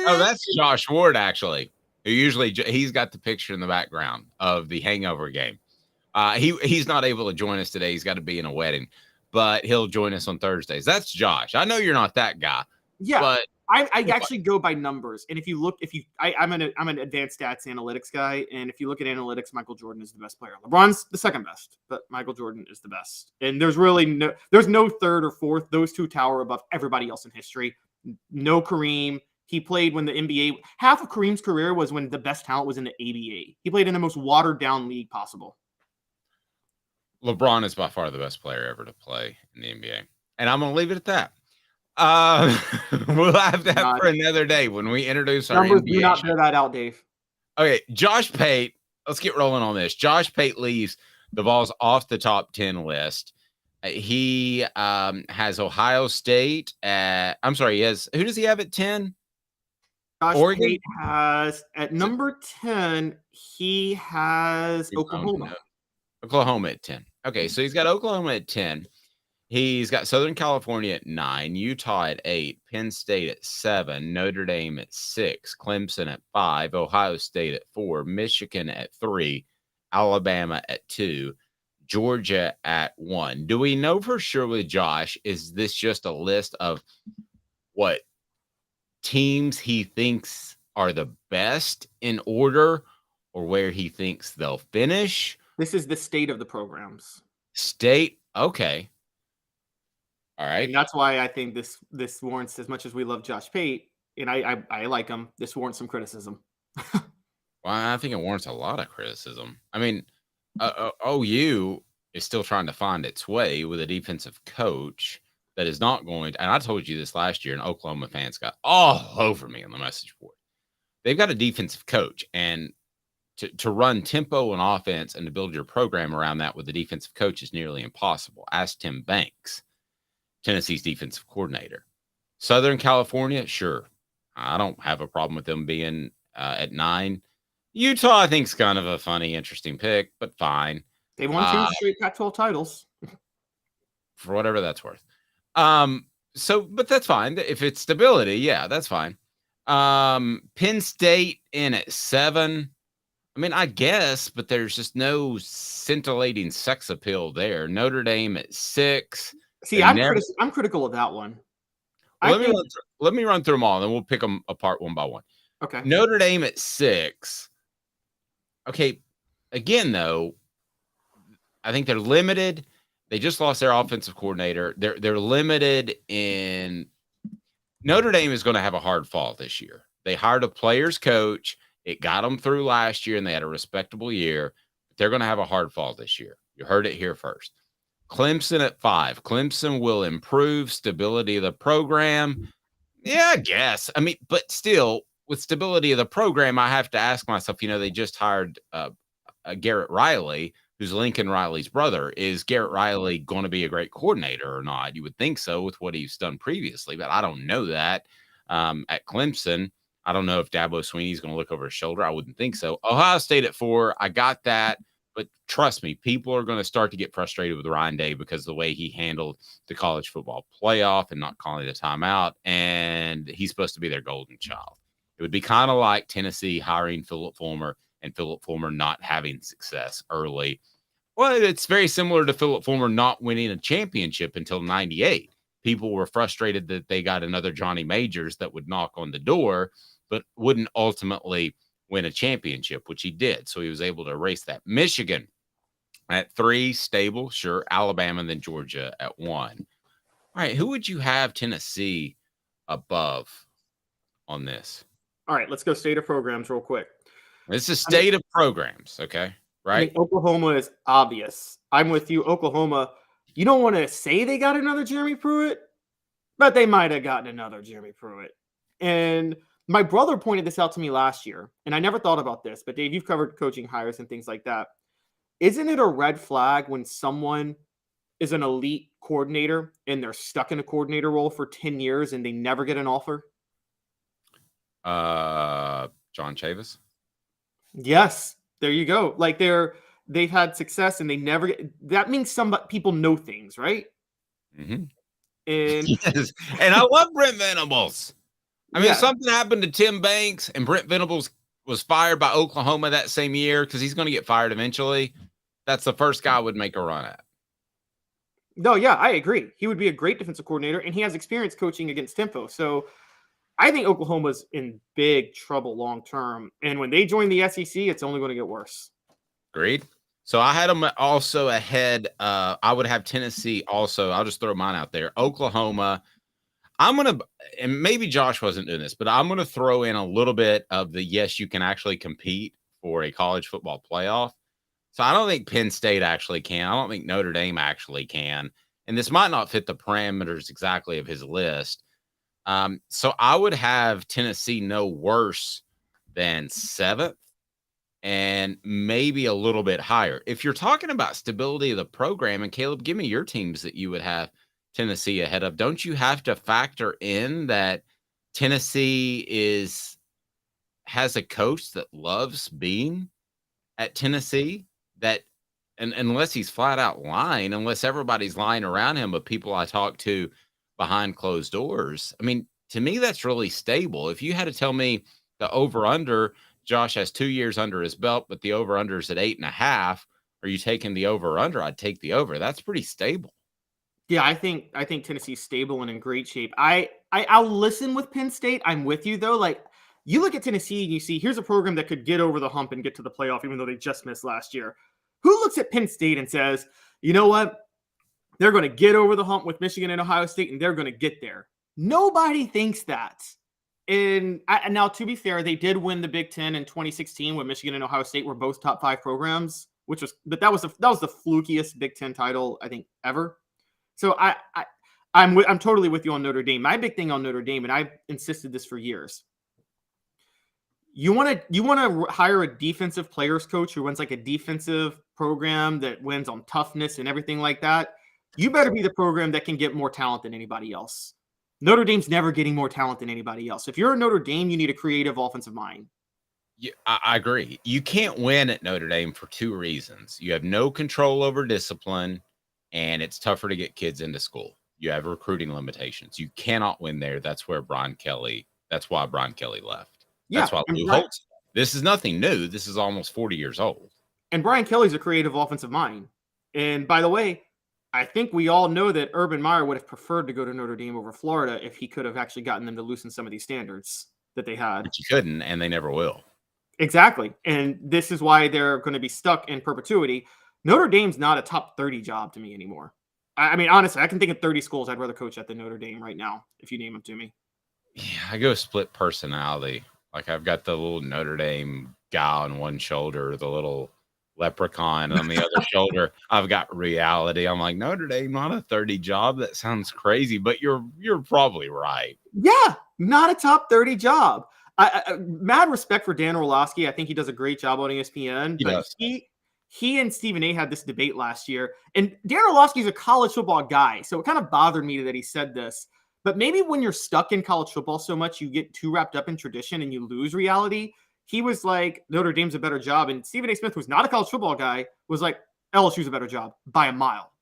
oh, that's Josh Ward, actually. Who he's got the picture in the background of the Hangover game. He's not able to join us today. He's got to be in a wedding, but he'll join us on Thursdays. That's Josh. I know you're not that guy. Yeah, but I actually go by numbers, and I'm an advanced stats analytics guy, and if you look at analytics, Michael Jordan is the best player. LeBron's the second best, but Michael Jordan is the best. And there's no third or fourth. Those two tower above everybody else in history. No Kareem. He played when the NBA, half of Kareem's career was when the best talent was in the ABA. He played in the most watered down league possible. LeBron is by far the best player ever to play in the NBA, and I'm going to leave it at that. We'll have that for another day when we introduce our numbers. NBA Do not show. bear that out, Dave. Okay, Josh Pate. Let's get rolling on this. Josh Pate leaves the Vols off the top 10 list. He has Ohio State at, I'm sorry, who does he have at 10? Josh Oregon? Pate has, at number 10, he has Oklahoma. Oklahoma at 10. Okay, so he's got Oklahoma at 10. He's got Southern California at 9, Utah at 8, Penn State at 7, Notre Dame at 6, Clemson at 5, Ohio State at 4, Michigan at 3, Alabama at 2, Georgia at 1. Do we know for sure with Josh, is this just a list of what teams he thinks are the best in order or where he thinks they'll finish? This is the state of the programs. State? Okay. All right. And that's why I think this warrants, as much as we love Josh Pate, and I like him, this warrants some criticism. Well, I think it warrants a lot of criticism. I mean, OU is still trying to find its way with a defensive coach that is not going to, and I told you this last year, and Oklahoma fans got all over me on the message board. They've got a defensive coach, and to run tempo and offense and to build your program around that with a defensive coach is nearly impossible. Ask Tim Banks, Tennessee's defensive coordinator. Southern California, sure. I don't have a problem with them being at 9. Utah, I think, is kind of a funny, interesting pick, but fine. They won 2 straight Pac-12 titles. For whatever that's worth. But that's fine. If it's stability, yeah, that's fine. Penn State in at 7. I mean, I guess, but there's just no scintillating sex appeal there. Notre Dame at 6. See, I'm critical of that one. Well, let me run through them all, and then we'll pick them apart one by one. Okay. Notre Dame at 6. Okay. Again, though, I think they're limited. They just lost their offensive coordinator. They're limited in Notre Dame is going to have a hard fall this year. They hired a players coach. It got them through last year, and they had a respectable year. They're going to have a hard fall this year. You heard it here first. Clemson at 5. Clemson will improve stability of the program. Yeah, I guess. I mean, but still, with stability of the program, I have to ask myself, they just hired Garrett Riley, who's Lincoln Riley's brother. Is Garrett Riley going to be a great coordinator or not? You would think so with what he's done previously, but I don't know that. At Clemson, I don't know if Dabo Swinney's going to look over his shoulder. I wouldn't think so. Ohio State at 4. I got that. But trust me, people are going to start to get frustrated with Ryan Day because of the way he handled the college football playoff and not calling the timeout. And he's supposed to be their golden child. It would be kind of like Tennessee hiring Philip Fulmer and Philip Fulmer not having success early. Well, it's very similar to Philip Fulmer not winning a championship until 98. People were frustrated that they got another Johnny Majors that would knock on the door, but wouldn't ultimately win a championship, which he did. So he was able to erase that. Michigan at 3, stable, sure. Alabama, and then Georgia at 1. All right, who would you have Tennessee above on this? All right, let's go state of programs real quick. This is state of programs, okay? Right? Oklahoma is obvious. I'm with you. Oklahoma, you don't want to say they got another Jeremy Pruitt, but they might have gotten another Jeremy Pruitt. And my brother pointed this out to me last year, and I never thought about this, but Dave, you've covered coaching hires and things like that. Isn't it a red flag when someone is an elite coordinator and they're stuck in a coordinator role for 10 years and they never get an offer? John Chavis? Yes, there you go. Like they've had success and they never get, that means people know things, right? Mm-hmm. And yes. And I love Brent Venables. I mean, if something happened to Tim Banks and Brent Venables was fired by Oklahoma that same year, because he's going to get fired eventually, that's the first guy I would make a run at. No, yeah, I agree. He would be a great defensive coordinator, and he has experience coaching against tempo. So I think Oklahoma's in big trouble long term. And when they join the SEC, it's only going to get worse. Agreed. So I had them also ahead. I would have Tennessee also. I'll just throw mine out there. Oklahoma. I'm going to, and maybe Josh wasn't doing this, but I'm going to throw in a little bit of the, yes, you can actually compete for a college football playoff. So I don't think Penn State actually can. I don't think Notre Dame actually can. And this might not fit the parameters exactly of his list. So I would have Tennessee no worse than 7th. and maybe a little bit higher. If you're talking about stability of the program, and Caleb, give me your teams that you would have Tennessee ahead of. Don't you have to factor in that Tennessee has a coach that loves being at Tennessee, that and unless he's flat out lying, unless everybody's lying around him, but people I talk to behind closed doors, I mean, to me, that's really stable. If you had to tell me the over-under, Josh has 2 years under his belt, but the over-under is at 8.5, are you taking the over-under? I'd take the over. That's pretty stable. Yeah, I think Tennessee's stable and in great shape. I'll listen with Penn State. I'm with you though. Like, you look at Tennessee and you see here's a program that could get over the hump and get to the playoff, even though they just missed last year. Who looks at Penn State and says, you know what? They're going to get over the hump with Michigan and Ohio State, and they're going to get there. Nobody thinks that. And now, to be fair, they did win the Big Ten in 2016 when Michigan and Ohio State were both top 5 programs, but that was the flukiest Big Ten title I think ever. So I'm totally with you on Notre Dame. My big thing on Notre Dame, and I've insisted this for years. You want to hire a defensive players coach who runs like a defensive program that wins on toughness and everything like that. You better be the program that can get more talent than anybody else. Notre Dame's never getting more talent than anybody else. If you're a Notre Dame, you need a creative offensive mind. Yeah, I agree. You can't win at Notre Dame for 2 reasons. You have no control over discipline, and it's tougher to get kids into school. You have recruiting limitations. You cannot win there. That's why Brian Kelly left. Yeah, that's why Lou Holtz. This is nothing new. This is almost 40 years old. And Brian Kelly's a creative offensive mind. And by the way, I think we all know that Urban Meyer would have preferred to go to Notre Dame over Florida if he could have actually gotten them to loosen some of these standards that they had. But you couldn't, and they never will. Exactly. And this is why they're going to be stuck in perpetuity. Notre Dame's not a top 30 job to me anymore. I mean, honestly, I can think of 30 schools I'd rather coach at than Notre Dame right now, if you name them to me. Yeah, I go split personality. Like, I've got the little Notre Dame guy on one shoulder, the little leprechaun on the other shoulder. I've got reality. I'm like, Notre Dame, not a 30 job. That sounds crazy, but you're probably right. Yeah, not a top 30 job. Mad respect for Dan Orlovsky. I think he does a great job on ESPN. He and Stephen A had this debate last year, and Dan Orlovsky's a college football guy, so it kind of bothered me that he said this. But maybe when you're stuck in college football so much, you get too wrapped up in tradition and you lose reality. He was like, Notre Dame's a better job. And Stephen A. Smith, who's not a college football guy, was like, LSU's a better job by a mile.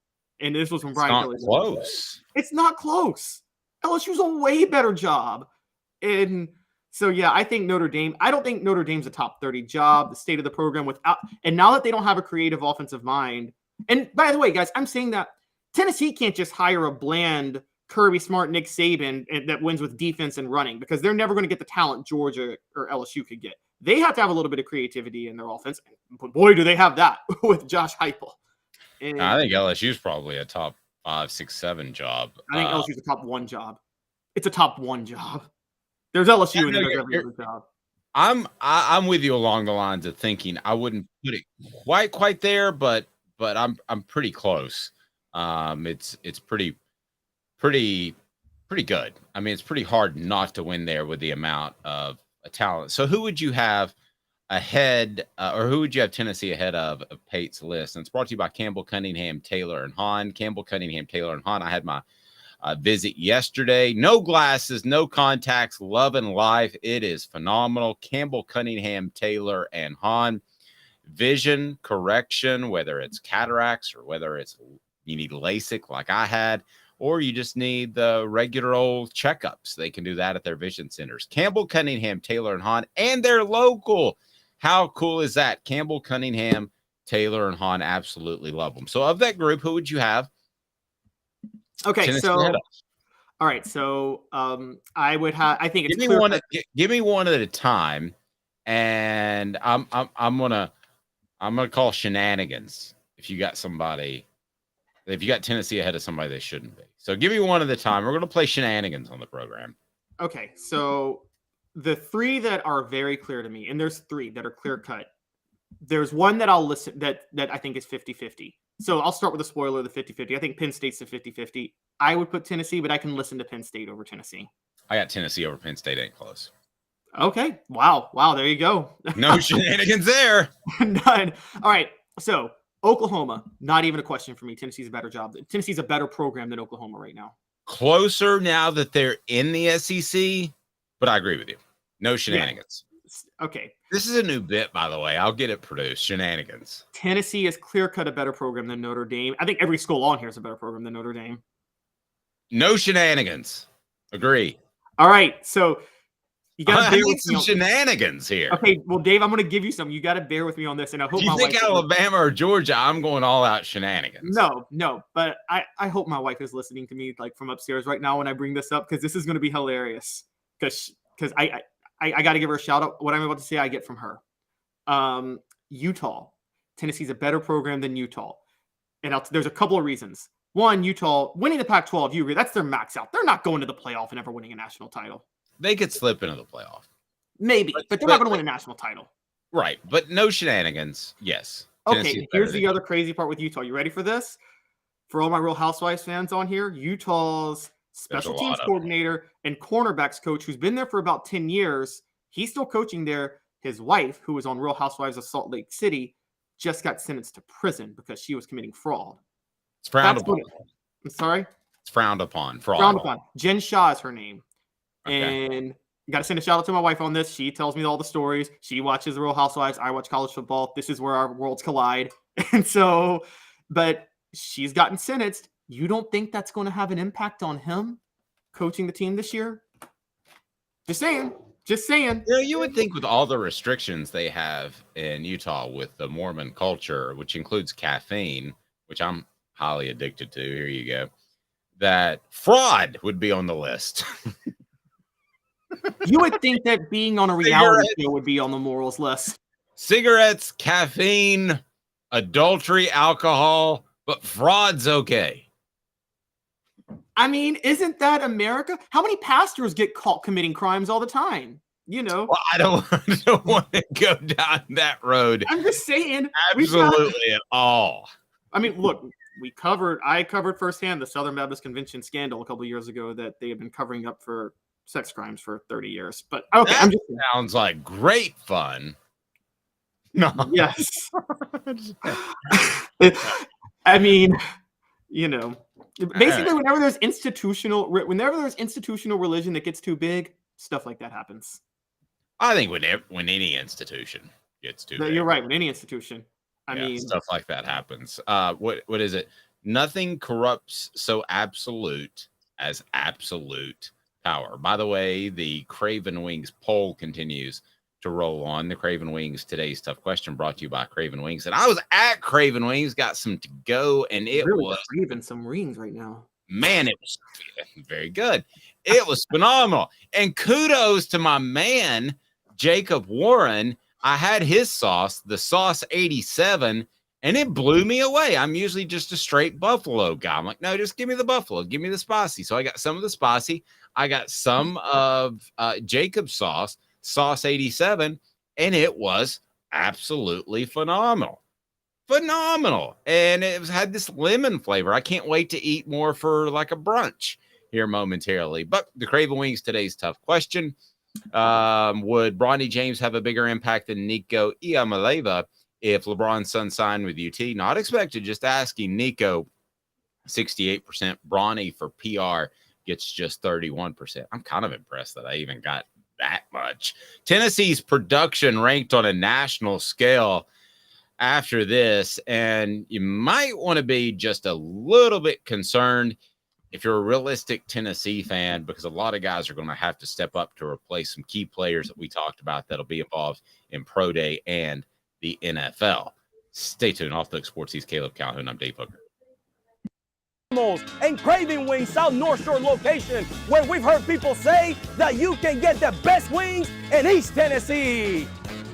And this was when Brian Kelly was close. It's not close. LSU's a way better job. And so, yeah, I think Notre Dame, I don't think Notre Dame's a top 30 job, the state of the program and now that they don't have a creative offensive mind. And by the way, guys, I'm saying that Tennessee can't just hire a bland Kirby Smart, Nick Saban that wins with defense and running, because they're never going to get the talent Georgia or LSU could get. They have to have a little bit of creativity in their offense. But boy, do they have that with Josh Heupel. And I think LSU's probably a top 5, 6, 7 job. I think LSU's a top 1 job. It's a top 1 job. There's LSU and then there's every other job. I'm with you along the lines of thinking. I wouldn't put it quite there, but I'm pretty close. It's pretty good. I mean, it's pretty hard not to win there with the amount of talent. So who would you have ahead, or who would you have Tennessee ahead of Pate's list? And it's brought to you by Campbell, Cunningham, Taylor, and Hahn. Campbell, Cunningham, Taylor, and Hahn. I had my visit yesterday. No glasses, no contacts, love and life. It is phenomenal. Campbell, Cunningham, Taylor, and Hahn. Vision correction, whether it's cataracts or whether it's you need LASIK like I had, or you just need the regular old checkups. They can do that at their vision centers. Campbell, Cunningham, Taylor, and Hahn, and they're local. How cool is that? Campbell, Cunningham, Taylor, and Hahn, absolutely love them. So of that group, who would you have? Okay, Tennessee all right. So I would have. I think it's give me one at a time, and I'm gonna call shenanigans if you got somebody. If you got Tennessee ahead of somebody they shouldn't be. So give me one at a time. We're going to play shenanigans on the program. Okay. So the 3 that are very clear to me, and there's 3 that are clear cut. There's one that I'll listen that I think is 50-50. So I'll start with the spoiler, the 50-50. I think Penn State's the 50-50. I would put Tennessee, but I can listen to Penn State over Tennessee. I got Tennessee over Penn State. Ain't close. Okay. Wow. There you go. No shenanigans there. None. All right. So Oklahoma, not even a question for me. Tennessee's a better job. Tennessee's a better program than Oklahoma right now. Closer now that they're in the SEC, but I agree with you. No shenanigans. Yeah. Okay. This is a new bit, by the way. I'll get it produced. Shenanigans. Tennessee is clear-cut a better program than Notre Dame. I think every school on here is a better program than Notre Dame. No shenanigans. Agree. All right. So you got to bear with some shenanigans here. Okay. Well, Dave, I'm going to give you some. You got to bear with me on this. And I hope you my think wife Alabama or Georgia, I'm going all out shenanigans. No. But I hope my wife is listening to me like from upstairs right now when I bring this up, because this is going to be hilarious. Because I got to give her a shout out. What I'm about to say, I get from her. Utah. Tennessee's a better program than Utah. And there's a couple of reasons. One, Utah winning the Pac-12, you agree, that's their max out. They're not going to the playoff and ever winning a national title. They could slip into the playoff. Maybe, but they're not going to win a national title. Right, but no shenanigans. Yes. Okay, here's the other crazy part with Utah. You ready for this? For all my Real Housewives fans on here, Utah's special teams coordinator and cornerbacks coach, who's been there for about 10 years, he's still coaching there. His wife, who was on Real Housewives of Salt Lake City, just got sentenced to prison because she was committing fraud. It's frowned upon. I'm sorry? It's frowned upon. Fraud. Frowned upon. Jen Shaw is her name. Okay. And got to send a shout out to my wife on this. She tells me all the stories. She watches the Real Housewives. I watch college football. This is where our worlds collide. And so, but she's gotten sentenced. You don't think that's going to have an impact on him coaching the team this year? Just saying. Yeah, you would think with all the restrictions they have in Utah with the Mormon culture, which includes caffeine, which I'm highly addicted to. Here you go. That fraud would be on the list. You would think that being on a reality show would be on the morals list. Cigarettes, caffeine, adultery, alcohol, but fraud's okay. I mean, isn't that America? How many pastors get caught committing crimes all the time? You know, well, I don't want to go down that road. I'm just saying, absolutely at all. I mean, look, I covered firsthand the Southern Baptist Convention scandal a couple of years ago that they have been covering up for sex crimes for 30 years. But okay, that sounds like great fun. No. Yes. I mean, you know, basically whenever there's institutional religion that gets too big, stuff like that happens. I think when any institution gets too big. You're right, when any institution. I mean, stuff like that happens. What is it? Nothing corrupts so absolute as absolute power. By the way, the Craven Wings poll continues to roll on. The Craven Wings Today's Tough Question brought to you by Craven Wings. And I was at Craven Wings, got some to go, and it really was craving some rings right now. Man, it was very good. It was phenomenal. And kudos to my man, Jacob Warren. I had his sauce, the Sauce 87, and it blew me away. I'm usually just a straight buffalo guy. I'm like, no, just give me the buffalo. Give me the spicy. So I got some of the spicy. I got some of Jacob's Sauce 87, and it was absolutely phenomenal. Phenomenal. And it had this lemon flavor. I can't wait to eat more for like a brunch here momentarily. But the Craven Wings Today's Tough Question. Would Bronnie James have a bigger impact than Nico Iamaleava if LeBron's son signed with UT? Not expected, just asking. Nico, 68%. Bronnie for PR gets just 31%. I'm kind of impressed that I even got that much. Tennessee's production ranked on a national scale after this, and you might want to be just a little bit concerned if you're a realistic Tennessee fan, because a lot of guys are going to have to step up to replace some key players that we talked about that'll be involved in Pro Day and the NFL. Stay tuned. Off the Hook Sports, he's Caleb Calhoun. I'm Dave Hooker. And Craving Wings South North Shore location, where we've heard people say that you can get the best wings in East Tennessee.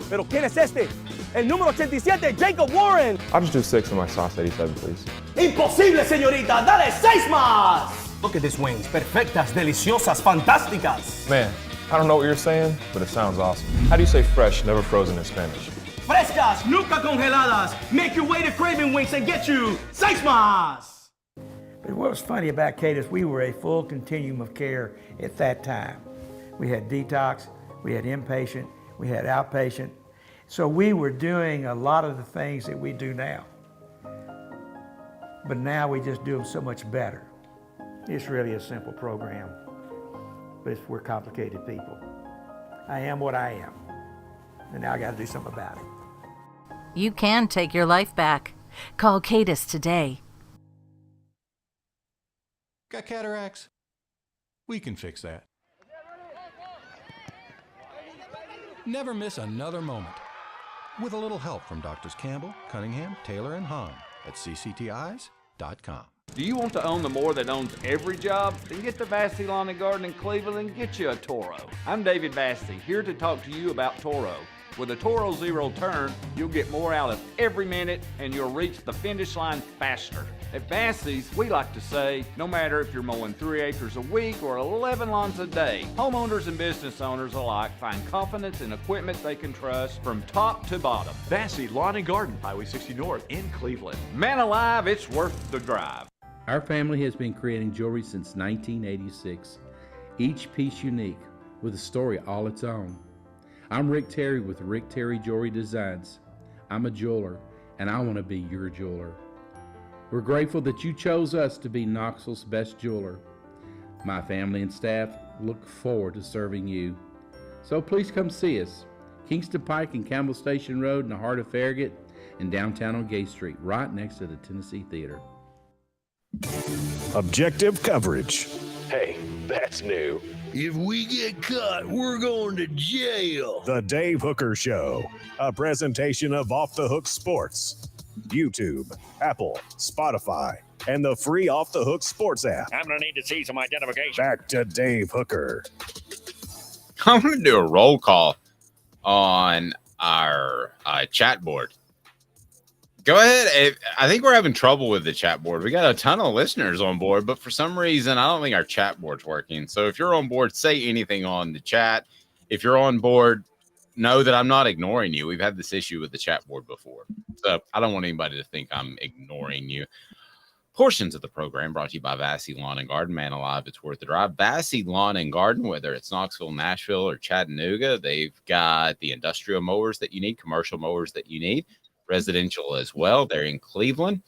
Pero ¿quién es este? El número 87, Jacob Warren. I'll just do 6 of my Sauce 87, please. Imposible, señorita. Dale 6 más. Look at these wings. Perfectas, deliciosas, fantásticas. Man, I don't know what you're saying, but it sounds awesome. How do you say fresh, never frozen in Spanish? Frescas, nunca congeladas. Make your way to Craving Wings and get you 6 más. But what was funny about Kate is we were a full continuum of care at that time. We had detox, We had inpatient, we had outpatient. So we were doing a lot of the things that we do now. But now we just do them so much better. It's really a simple program, but we're complicated people. I am what I am, and now I got to do something about it. You can take your life back. Call Cadis today. Got cataracts? We can fix that. Never miss another moment. With a little help from Doctors Campbell, Cunningham, Taylor, and Hahn at cctis.com. Do you want to own the more that owns every job? Then get to Vassey Lawn and Garden in Cleveland and get you a Toro. I'm David Vassey, here to talk to you about Toro. With a Toro Zero Turn, you'll get more out of every minute and you'll reach the finish line faster. At Vassey's, we like to say, no matter if you're mowing 3 acres a week or 11 lawns a day, homeowners and business owners alike find confidence in equipment they can trust from top to bottom. Vassey Lawn and Garden, Highway 60 North in Cleveland. Man alive, it's worth the drive. Our family has been creating jewelry since 1986, each piece unique with a story all its own. I'm Rick Terry with Rick Terry Jewelry Designs. I'm a jeweler, and I want to be your jeweler. We're grateful that you chose us to be Knoxville's best jeweler. My family and staff look forward to serving you. So please come see us. Kingston Pike and Campbell Station Road in the heart of Farragut and downtown on Gay Street, right next to the Tennessee Theater. Objective coverage. Hey, that's new. If we get caught, we're going to jail. The Dave Hooker Show, a presentation of Off the Hook Sports. YouTube, Apple, Spotify, and the free Off the Hook Sports app. I'm going to need to see some identification. Back to Dave Hooker. I'm going to do a roll call on our chat board. Go ahead. I think we're having trouble with the chat board. We got a ton of listeners on board, but for some reason, I don't think our chat board's working. So if you're on board, say anything on the chat. If you're on board, know that I'm not ignoring you. We've had this issue with the chat board before. So I don't want anybody to think I'm ignoring you. Portions of the program brought to you by Vassey Lawn and Garden. Man alive, it's worth the drive. Vassey Lawn and Garden, whether it's Knoxville, Nashville, or Chattanooga, they've got the industrial mowers that you need, commercial mowers that you need. Residential as well. They're in Cleveland.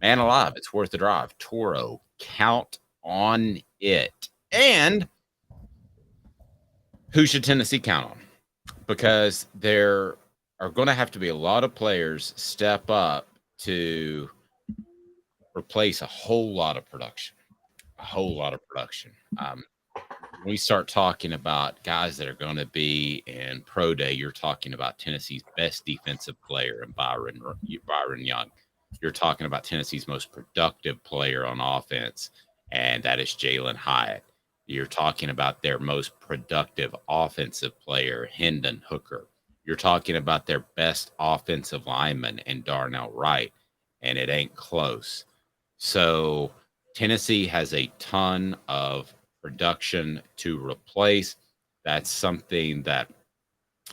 Man alive, it's worth the drive. Toro, count on it. And who should Tennessee count on? Because there are going to have to be a lot of players step up to replace a whole lot of production. When we start talking about guys that are going to be in pro day, you're talking about Tennessee's best defensive player in Byron Young. You're talking about Tennessee's most productive player on offense, and that is Jalen Hyatt. You're talking about their most productive offensive player, Hendon Hooker. You're talking about their best offensive lineman in Darnell Wright, and it ain't close. So Tennessee has a ton of production to replace. That's something that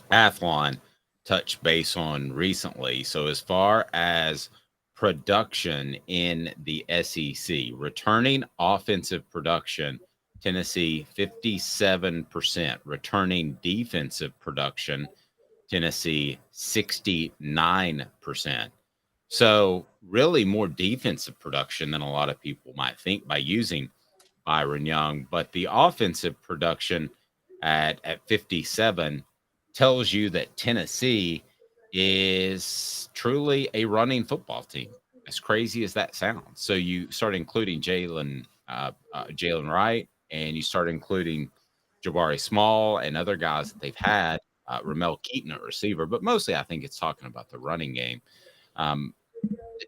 Athlon touched base on recently. So as far as production in the SEC, returning offensive production, Tennessee 57%, returning defensive production, Tennessee 69%. So really more defensive production than a lot of people might think by using Byron Young, but the offensive production at 57 tells you that Tennessee is truly a running football team, as crazy as that sounds. So you start including Jalen Wright, and you start including Jabari Small and other guys that they've had, Ramel Keaton at receiver, but mostly I think it's talking about the running game.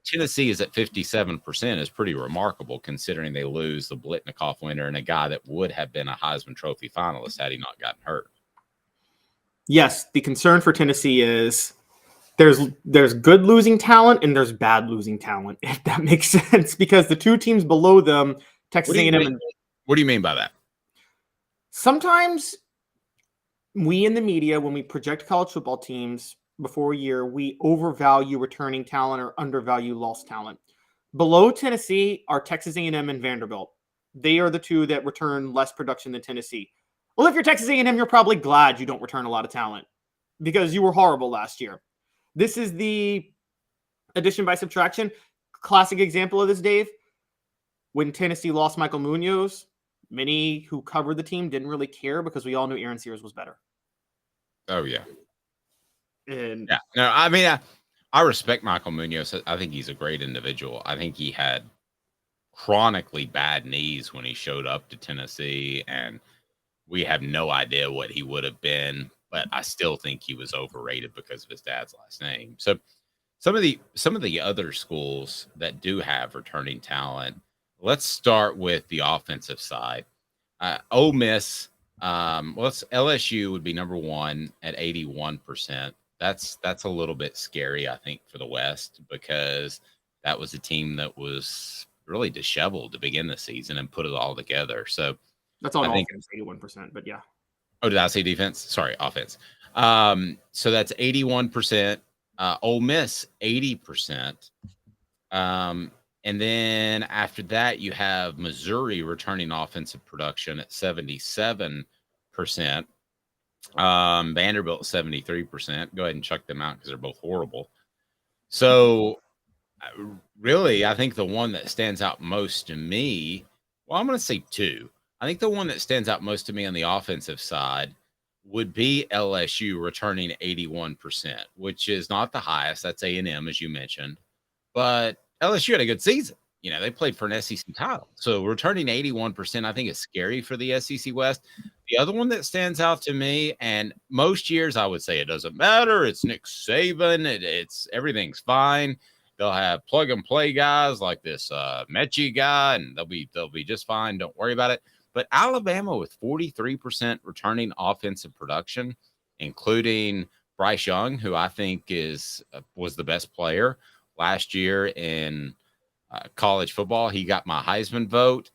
Tennessee is at 57% is pretty remarkable considering they lose the Blitnikoff winner and a guy that would have been a Heisman Trophy finalist had he not gotten hurt. Yes, the concern for Tennessee is there's good losing talent and there's bad losing talent, if that makes sense, because the two teams below them, Texas A&M and what do you mean by that? Sometimes we in the media, when we project college football teams before a year, we overvalue returning talent or undervalue lost talent. Below Tennessee are Texas A&M and Vanderbilt. They are the two that return less production than Tennessee. Well, if you're Texas A&M, you're probably glad you don't return a lot of talent because you were horrible last year. This is the addition by subtraction. Classic example of this, Dave. When Tennessee lost Michael Munoz, many who covered the team didn't really care because we all knew Aaron Sears was better. Oh, yeah. And yeah. No, I mean, I respect Michael Munoz. I think he's a great individual. I think he had chronically bad knees when he showed up to Tennessee, and we have no idea what he would have been, but I still think he was overrated because of his dad's last name. So some of the other schools that do have returning talent, let's start with the offensive side. Ole Miss, LSU would be number one at 81%. That's a little bit scary, I think, for the West, because that was a team that was really disheveled to begin the season and put it all together. So that's on offense, 81%, but yeah. Oh, did I say defense? Sorry, offense. So that's 81%. Ole Miss, 80%. And then after that, you have Missouri returning offensive production at 77%. Vanderbilt, 73%. Go ahead and check them out because they're both horrible. So really, I think the one that stands out most to me, well, I'm going to say two. I think the one that stands out most to me on the offensive side would be LSU returning 81%, which is not the highest. That's A&M, as you mentioned. But LSU had a good season. You know, they played for an SEC title. So returning 81%, I think is scary for the SEC West. The other one that stands out to me, and most years I would say it doesn't matter. It's Nick Saban. It's everything's fine. They'll have plug and play guys like this Mechie guy, and they'll be just fine. Don't worry about it. But Alabama with 43% returning offensive production, including Bryce Young, who I think was the best player last year in college football. He got my Heisman vote.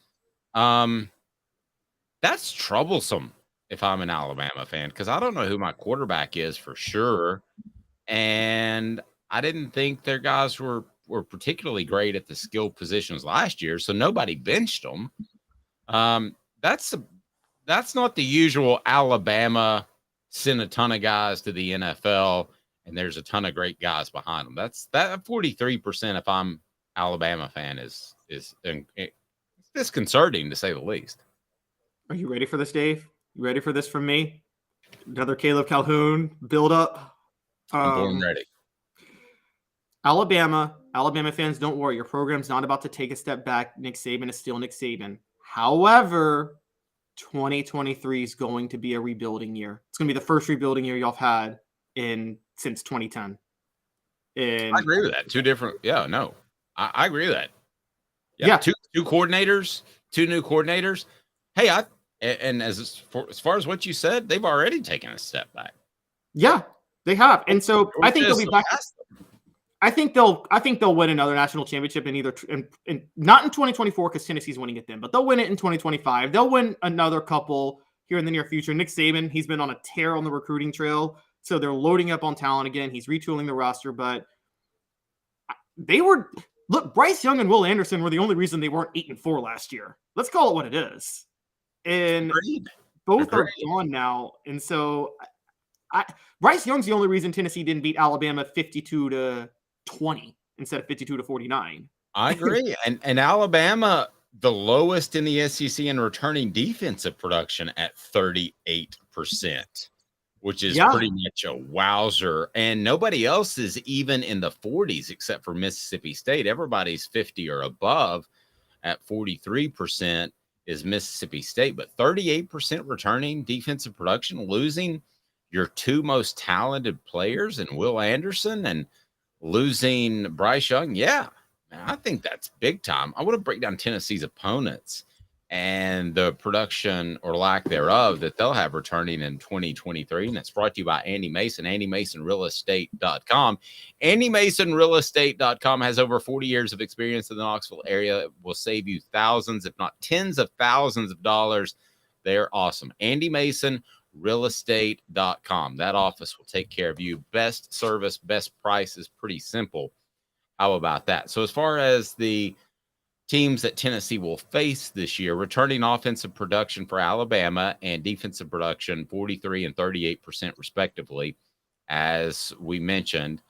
That's troublesome if I'm an Alabama fan, because I don't know who my quarterback is for sure. And I didn't think their guys were particularly great at the skill positions last year, so nobody benched them. That's not the usual Alabama send a ton of guys to the NFL and there's a ton of great guys behind them. That 43%, if I'm Alabama fan, is disconcerting to say the least. Are you ready for this, Dave? You ready for this from me? Another Caleb Calhoun build up. I'm born ready. Alabama fans, don't worry. Your program's not about to take a step back. Nick Saban is still Nick Saban. However, 2023 is going to be a rebuilding year. It's going to be the first rebuilding year y'all have had since 2010. And I agree with that. Two different. Yeah, no, I agree with that. Yeah. Two coordinators, two new coordinators. Hey, as far as what you said, they've already taken a step back. Yeah, they have. And so I think they'll be back. I think they'll win another national championship in not in 2024 because Tennessee's winning it then, but they'll win it in 2025. They'll win another couple here in the near future. Nick Saban, he's been on a tear on the recruiting trail, so they're loading up on talent again. He's retooling the roster, but Bryce Young and Will Anderson were the only reason they weren't 8-4 last year. Let's call it what it is. And both are gone now, and so Bryce Young's the only reason Tennessee didn't beat Alabama 52-20 instead of 52-49. I agree. and Alabama, the lowest in the SEC in returning defensive production at 38%, which is pretty much a wowzer. And nobody else is even in the 40s except for Mississippi State. Everybody's 50 or above at 43% is Mississippi State, but 38% returning defensive production, losing your two most talented players and Will Anderson and losing Bryce Young. Yeah, man, I think that's big time. I want to break down Tennessee's opponents and the production or lack thereof that they'll have returning in 2023. And it's brought to you by Andy Mason, AndyMasonRealEstate.com. AndyMasonRealEstate.com has over 40 years of experience in the Knoxville area. It will save you thousands, if not tens of thousands of dollars. They're awesome. AndyMasonRealEstate.com. That office will take care of you. Best service, best prices, pretty simple. How about that? So as far as the teams that Tennessee will face this year, returning offensive production for Alabama and defensive production 43 and 38% respectively, as we mentioned.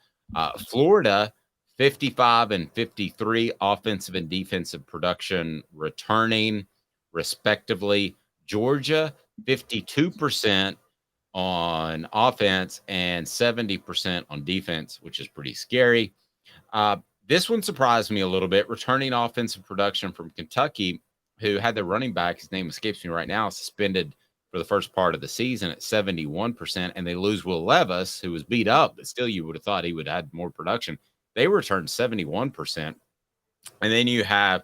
Florida 55 and 53 offensive and defensive production returning respectively. Georgia 52% on offense and 70% on defense, which is pretty scary. This one surprised me a little bit. Returning offensive production from Kentucky, who had their running back, his name escapes me right now, suspended for the first part of the season at 71%, and they lose Will Levis, who was beat up, but still you would have thought he would have had more production. They returned 71%. And then you have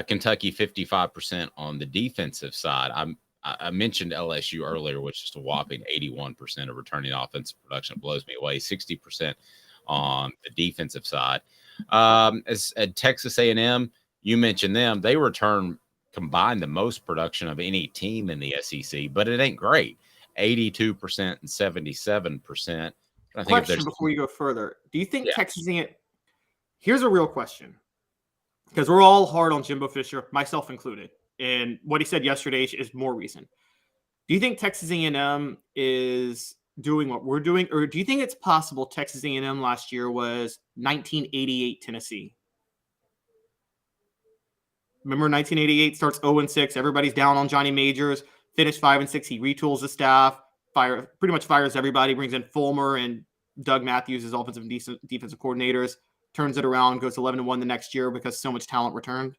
Kentucky 55% on the defensive side. I mentioned LSU earlier, which is a whopping 81% of returning offensive production. It blows me away. 60% on the defensive side. As at Texas A&M, you mentioned them. They return combined the most production of any team in the SEC, but it ain't great. 82% and 77%. I think question before you go further. Do you think Texas A&M – here's a real question, because we're all hard on Jimbo Fisher, myself included, and what he said yesterday is more recent. Do you think Texas A&M is doing what we're doing, or do you think it's possible Texas A&M last year was 1988 Tennessee? Remember 1988 starts 0-6. Everybody's down on Johnny Majors. Finished 5-6. He retools the staff. Pretty much fires everybody. Brings in Fulmer and Doug Matthews as offensive and defensive coordinators. Turns it around. Goes 11-1 the next year because so much talent returned.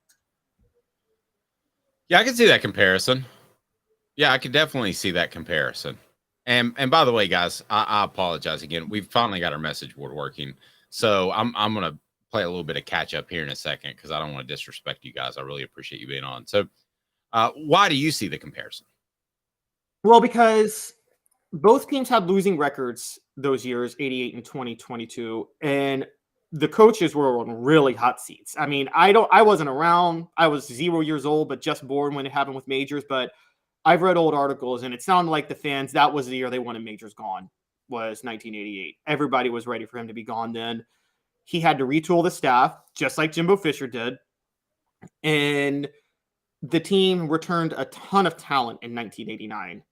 Yeah, I can see that comparison. Yeah, I could definitely see that comparison. And by the way, guys, I apologize again. We've finally got our message board working, so I'm gonna play a little bit of catch up here in a second because I don't want to disrespect you guys. I really appreciate you being on. So why do you see the comparison? Well, because both teams had losing records those years, 88 and 2022, and the coaches were on really hot seats. I mean, I wasn't around. I was 0 years old, but just born when it happened with Majors. But I've read old articles, and it sounded like the fans, that was the year they wanted Majors gone, was 1988. Everybody was ready for him to be gone then. He had to retool the staff, just like Jimbo Fisher did. And the team returned a ton of talent in 1989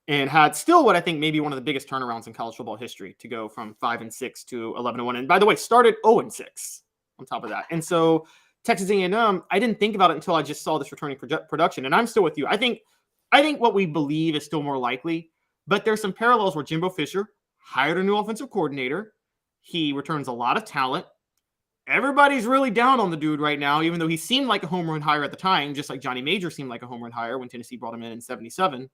and had still what I think maybe one of the biggest turnarounds in college football history to go from 5-6 to 11-1. And by the way, started 0-6 on top of that. And so Texas A&M, I didn't think about it until I just saw this returning production. And I'm still with you. I think what we believe is still more likely, but there's some parallels where Jimbo Fisher hired a new offensive coordinator. He returns a lot of talent. Everybody's really down on the dude right now, even though he seemed like a home run hire at the time, just like Johnny Major seemed like a home run hire when Tennessee brought him in 77.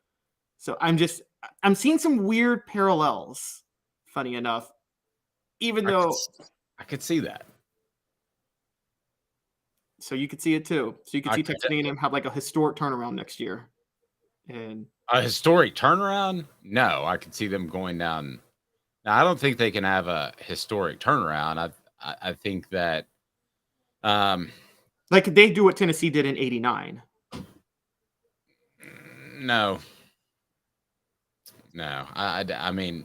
So I'm seeing some weird parallels, funny enough, even though I could see that. So you could see it too. So you could see Texas A&M have like a historic turnaround next year. And a historic turnaround? No, I could see them going down. Now, I don't think they can have a historic turnaround. I think that like they do what Tennessee did in 89. No. I mean,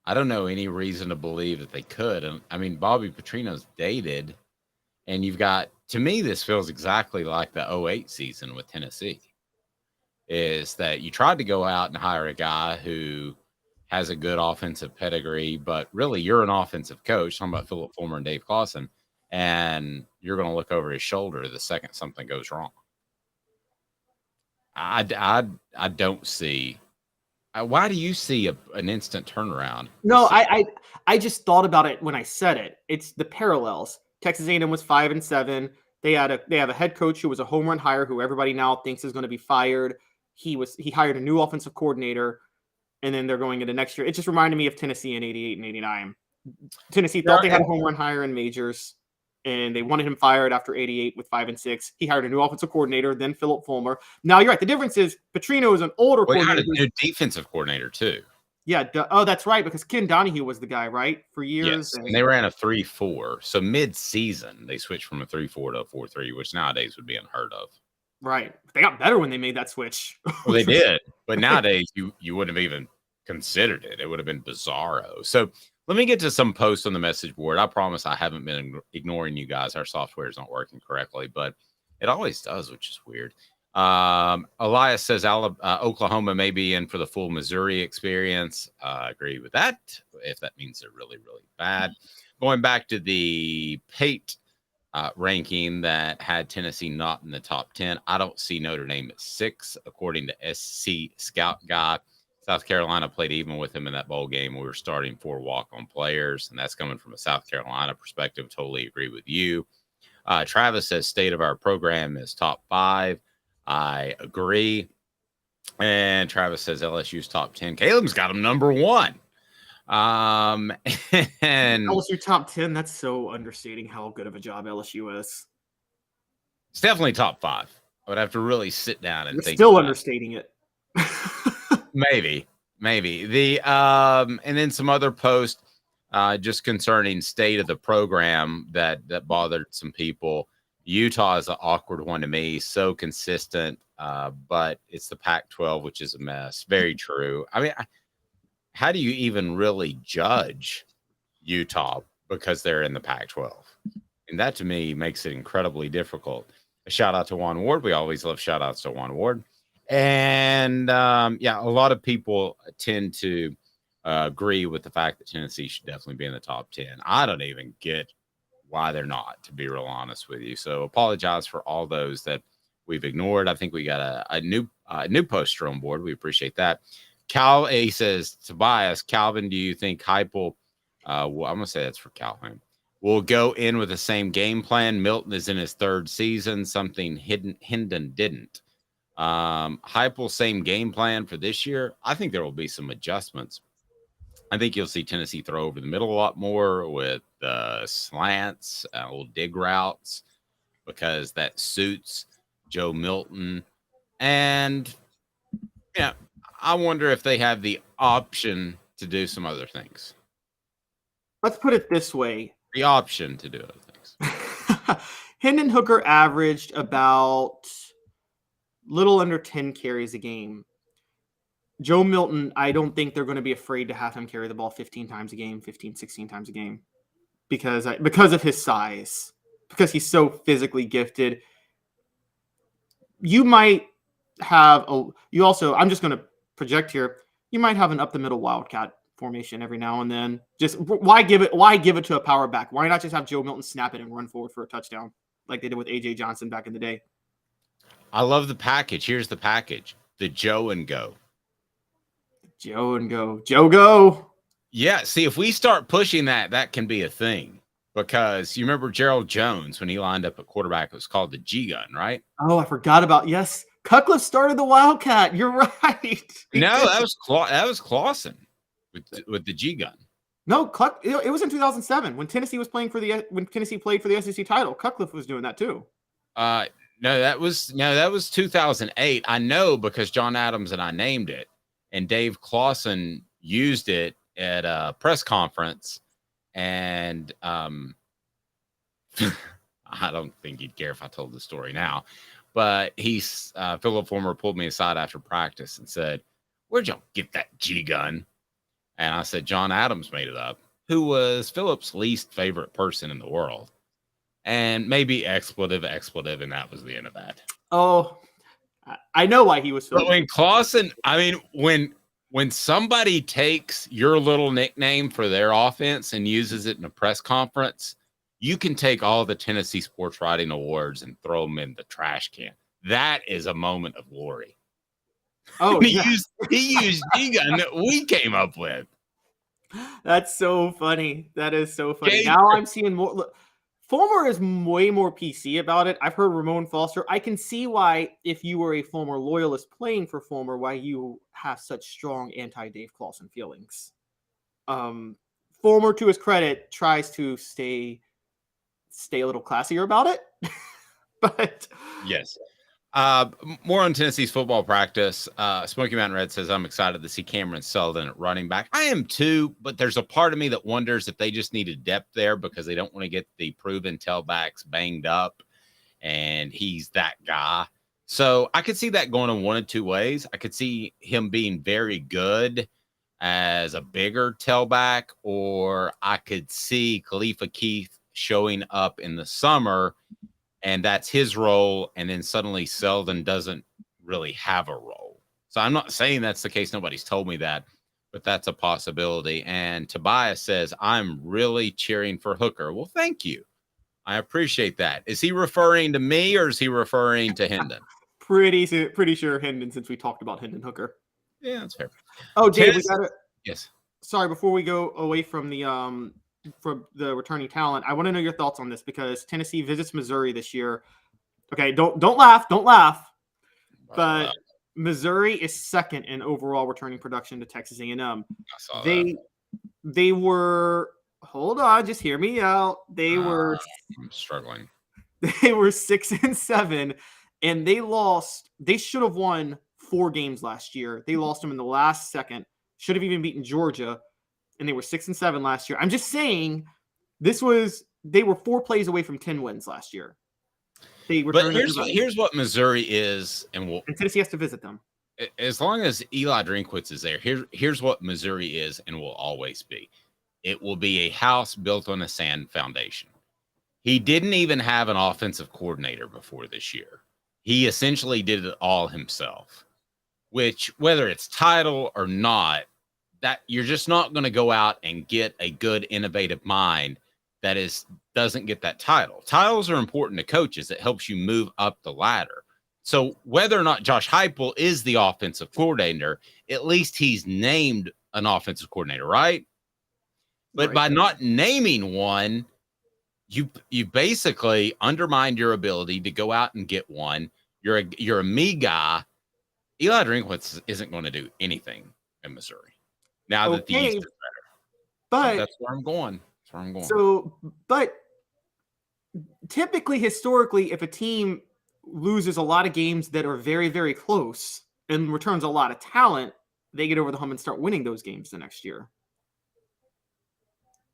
I don't know any reason to believe that they could. And I mean, Bobby Petrino's dated, and you've got, to me, this feels exactly like the 08 season with Tennessee. Is that you tried to go out and hire a guy who has a good offensive pedigree, but really you're an offensive coach, talking about Philip Fulmer and Dave Clawson, and you're going to look over his shoulder the second something goes wrong. I don't see. Why do you see an instant turnaround? No, I just thought about it when I said it. It's the parallels. Texas A&M was 5-7. They have a head coach who was a home run hire who everybody now thinks is going to be fired. He hired a new offensive coordinator, and then they're going into next year. It just reminded me of Tennessee in 88 and 89. Tennessee thought they had a home run hire in Majors, and they wanted him fired after 88 with 5-6. He hired a new offensive coordinator, then Philip Fulmer. Now, you're right. The difference is Petrino is an older coordinator. He had a new defensive coordinator, too. Yeah. Oh, that's right, because Ken Donahue was the guy, right, for years. Yes, and they ran a 3-4. So mid-season, they switched from a 3-4 to a 4-3, which nowadays would be unheard of. Right. They got better when they made that switch. Well, they did. But nowadays, you wouldn't have even considered it. It would have been bizarro. So let me get to some posts on the message board. I promise I haven't been ignoring you guys. Our software is not working correctly. But It always does, which is weird. Elias says Oklahoma may be in for the full Missouri experience. Agree with that, if that means they're really, really bad. Going back to the Pate ranking that had Tennessee not in the top 10, I don't see Notre Dame at 6, according to SC Scout Guy. South Carolina played even with him in that bowl game. We were starting 4 walk-on players, and that's coming from a South Carolina perspective. Totally agree with you. Travis says state of our program is top 5. I agree. And Travis says LSU's top 10. Caleb's got him number 1. And LSU top 10, that's so understating how good of a job LSU is. It's definitely top 5. I would have to really sit down and think. Still understating it. Maybe. The and then some other posts just concerning state of the program that bothered some people. Utah is an awkward one to me, so consistent, but it's the Pac-12, which is a mess. Very true. I mean, how do you even really judge Utah because they're in the Pac-12? And that, to me, makes it incredibly difficult. A shout-out to Juan Ward. We always love shout-outs to Juan Ward. And, a lot of people tend to agree with the fact that Tennessee should definitely be in the top 10. I don't even get why they're not, to be real honest with you. So apologize for all those that we've ignored. I think we got a new poster on board. We appreciate that. He says, Tobias, Calvin, do you think Heupel, I'm going to say that's for Calhoun, will go in with the same game plan? Milton is in his 3rd season, something Hendon didn't. Heupel, same game plan for this year. I think there will be some adjustments. I think you'll see Tennessee throw over the middle a lot more with slants, little dig routes, because that suits Joe Milton. And, I wonder if they have the option to do some other things. Let's put it this way. The option to do other things. Hendon Hooker averaged about little under 10 carries a game. Joe Milton, I don't think they're going to be afraid to have him carry the ball 15 times a game, 15, 16 times a game because of his size, because he's so physically gifted. You might have I'm just going to project here. You might have an up the middle Wildcat formation every now and then. Just why give it to a power back? Why not just have Joe Milton snap it and run forward for a touchdown like they did with AJ Johnson back in the day? I love the package. Here's the package. The Joe and Go. Joe go. Yeah, see, if we start pushing that can be a thing, because you remember Gerald Jones when he lined up at quarterback, it was called the G gun, right? Oh, I forgot about, yes. Cutcliffe started the Wildcat. You're right. No, that was Clausen with the G gun. No, it was in 2007 when Tennessee played for the SEC title. Cutcliffe was doing that too. No, that was 2008. I know because John Adams and I named it. And Dave Clausen used it at a press conference, and I don't think he'd care if I told the story now. But Philip Former pulled me aside after practice and said, "Where'd y'all get that G gun?" And I said, "John Adams made it up," who was Philip's least favorite person in the world, and maybe expletive, and that was the end of that. Oh. I know why he was so. But when Clausen, when somebody takes your little nickname for their offense and uses it in a press conference, you can take all the Tennessee Sports Writing Awards and throw them in the trash can. That is a moment of glory. Oh, he used G-Gun that we came up with. That's so funny. That is so funny. Now I'm seeing more. Look, Fulmer is way more PC about it. I've heard Ramon Foster. I can see why, if you were a Fulmer loyalist playing for Fulmer, why you have such strong anti-Dave Clawson feelings. Fulmer, to his credit, tries to stay a little classier about it. But yes. More on Tennessee's football practice. Smoky Mountain Red says, I'm excited to see Cameron Sullivan at running back. I am too, but there's a part of me that wonders if they just needed depth there because they don't want to get the proven tailbacks banged up, and he's that guy. So I could see that going in one of two ways. I could see him being very good as a bigger tailback, or I could see Khalifa Keith showing up in the summer and that's his role. And then suddenly Selden doesn't really have a role. So I'm not saying that's the case. Nobody's told me that, but that's a possibility. And Tobias says, I'm really cheering for Hooker. Well, thank you. I appreciate that. Is he referring to me or is he referring to Hendon? Pretty sure Hendon, since we talked about Hendon Hooker. Yeah, that's fair. Oh, Dave, we got it. Yes. Sorry, before we go away from the returning talent, I want to know your thoughts on this because Tennessee visits Missouri this year. Okay, don't laugh, but Missouri is second in overall returning production to Texas A&M. They were, hold on, just hear me out. I'm struggling. They were 6-7, and they should have won 4 games last year. They lost them in the last second. Should have even beaten Georgia, and they were 6-7 last year. I'm just saying, they were 4 plays away from 10 wins last year. But here's what Missouri is, and Tennessee has to visit them. As long as Eli Drinkwitz is there, here's what Missouri is and will always be. It will be a house built on a sand foundation. He didn't even have an offensive coordinator before this year. He essentially did it all himself, which, whether it's title or not, that you're just not going to go out and get a good, innovative mind that doesn't get that title. Titles are important to coaches. It helps you move up the ladder. So whether or not Josh Heupel is the offensive coordinator, at least he's named an offensive coordinator, right? But by not naming one, you basically undermined your ability to go out and get one. You're a me guy. Eli Drinkwitz isn't going to do anything in Missouri. Now that the East is better. But so that's where I'm going. So, but typically, historically, if a team loses a lot of games that are very, very close and returns a lot of talent, they get over the hump and start winning those games the next year.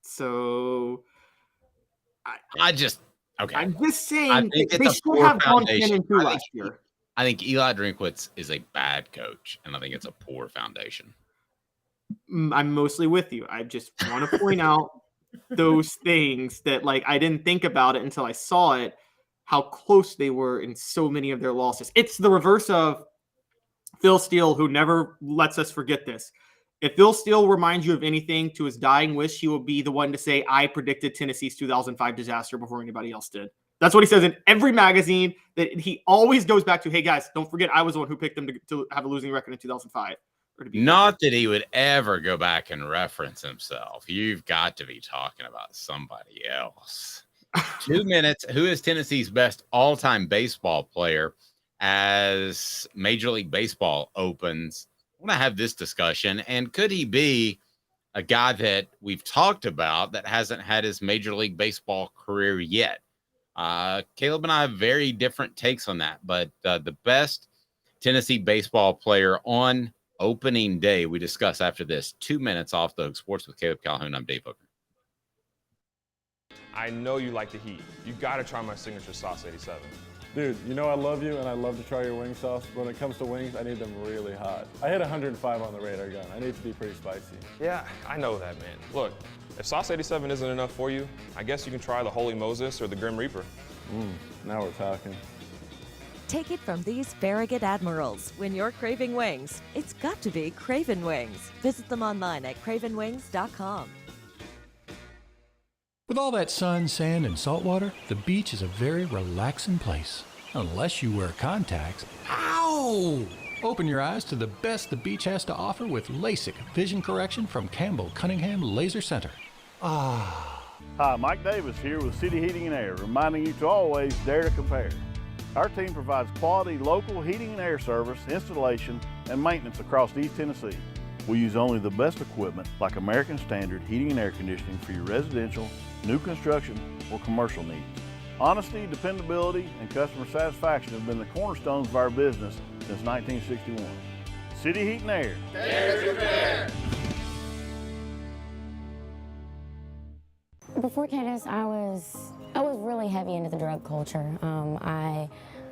So, I'm just saying they should have gone 10-2 last year. I think Eli Drinkwitz is a bad coach, and I think it's a poor foundation. I'm mostly with you. I just want to point out those things that, like, I didn't think about it until I saw it, how close they were in so many of their losses. It's the reverse of Phil Steele, who never lets us forget this. If Phil Steele reminds you of anything to his dying wish, he will be the one to say, I predicted Tennessee's 2005 disaster before anybody else did. That's what he says in every magazine, that he always goes back to, hey, guys, don't forget I was the one who picked them to have a losing record in 2005. Not that he would ever go back and reference himself. You've got to be talking about somebody else. 2 minutes. Who is Tennessee's best all-time baseball player as Major League Baseball opens? I want to have this discussion. And could he be a guy that we've talked about that hasn't had his Major League Baseball career yet? Caleb and I have very different takes on that. But the best Tennessee baseball player on opening day, we discuss after this. 2 minutes off the Hook Sports with Caleb Calhoun. I'm Dave Hooker. I know you like the heat. You got to try my signature sauce 87. Dude, you know I love you and I love to try your wing sauce. When it comes to wings, I need them really hot. I hit 105 on the radar gun. I need to be pretty spicy. Yeah, I know that, man. Look, if sauce 87 isn't enough for you, I guess you can try the Holy Moses or the Grim Reaper. Now we're talking. Take it from these Farragut Admirals. When you're craving wings, it's got to be Craven Wings. Visit them online at cravenwings.com. With all that sun, sand, and salt water, the beach is a very relaxing place. Unless you wear contacts. Ow! Open your eyes to the best the beach has to offer with LASIK vision correction from Campbell Cunningham Laser Center. Hi, Mike Davis here with City Heating and Air, reminding you to always dare to compare. Our team provides quality local heating and air service, installation, and maintenance across East Tennessee. We use only the best equipment like American Standard heating and air conditioning for your residential, new construction, or commercial needs. Honesty, dependability, and customer satisfaction have been the cornerstones of our business since 1961. City Heat and Air. Dare to compare. Before Cadis, I was really heavy into the drug culture. I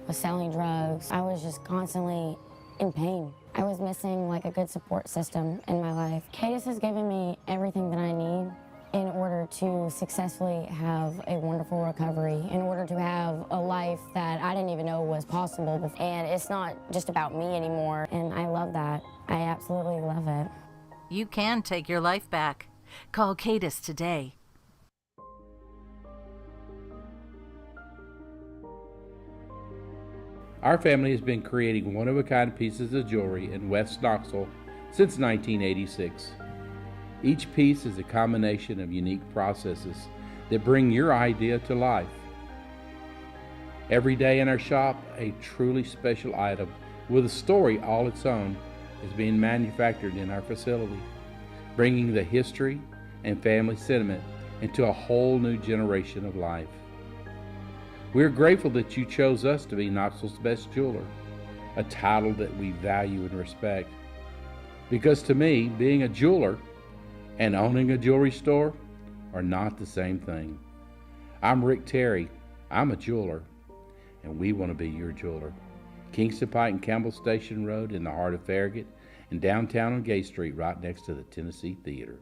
was selling drugs. I was just constantly in pain. I was missing like a good support system in my life. Cadis has given me everything that I need in order to successfully have a wonderful recovery, in order to have a life that I didn't even know was possible before. And it's not just about me anymore, and I love that. I absolutely love it. You can take your life back. Call Cadis today. Our family has been creating one-of-a-kind pieces of jewelry in West Knoxville since 1986. Each piece is a combination of unique processes that bring your idea to life. Every day in our shop, a truly special item with a story all its own is being manufactured in our facility, bringing the history and family sentiment into a whole new generation of life. We're grateful that you chose us to be Knoxville's best jeweler, a title that we value and respect. Because to me, being a jeweler and owning a jewelry store are not the same thing. I'm Rick Terry. I'm a jeweler, and we want to be your jeweler. Kingston Pike and Campbell Station Road in the heart of Farragut, and downtown on Gay Street right next to the Tennessee Theater.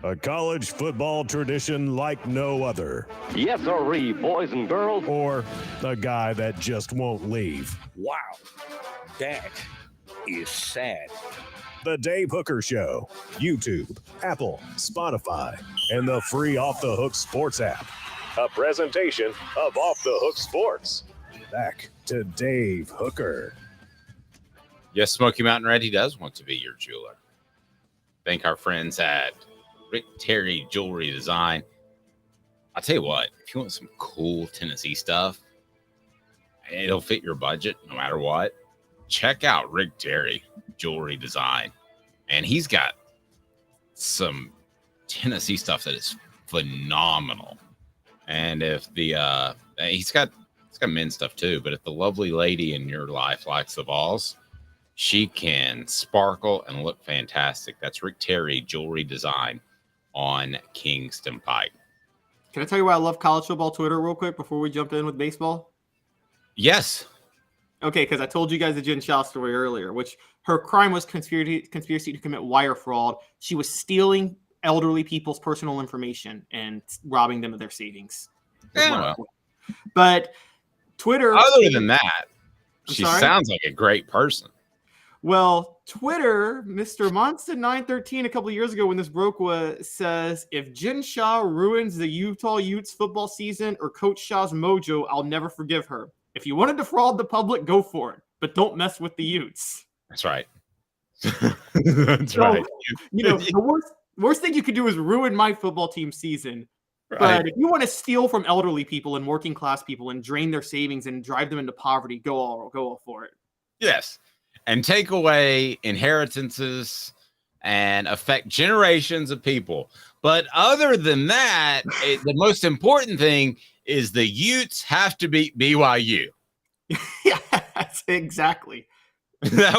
A college football tradition like no other. Yes, sirree, boys and girls. Or a guy that just won't leave. Wow, that is sad. The Dave Hooker Show, YouTube, Apple, Spotify, and the free Off the Hook Sports app. A presentation of Off the Hook Sports. Back to Dave Hooker. Yes, Smoky Mountain Red, he does want to be your jeweler. Thank our friends at Rick Terry Jewelry Design. I'll tell you what, if you want some cool Tennessee stuff, it'll fit your budget no matter what. Check out Rick Terry Jewelry Design. And he's got some Tennessee stuff that is phenomenal. And if the he's got men's stuff too, but if the lovely lady in your life likes the Vols, she can sparkle and look fantastic. That's Rick Terry Jewelry Design on Kingston Pike. Can I tell you why I love college football Twitter real quick before we jump in with baseball? Yes. Okay, because I told you guys the Jen Shaw story earlier, which her crime was conspiracy to commit wire fraud. She was stealing elderly people's personal information and robbing them of their savings. Yeah, well. But Twitter... Other than that, she sorry? sounds like a great person. Well, Twitter, Mr. Monson913 a couple of years ago when this broke says, if Jen Shaw ruins the Utah Utes football season or Coach Shaw's mojo, I'll never forgive her. If you want to defraud the public, go for it. But don't mess with the Utes. That's right. That's right. You know, the worst thing you could do is ruin my football team season. Right. But if you want to steal from elderly people and working class people and drain their savings and drive them into poverty, go all for it. Yes. And take away inheritances and affect generations of people. But other than that, the most important thing is the Utes have to beat BYU. Yeah, exactly. Is that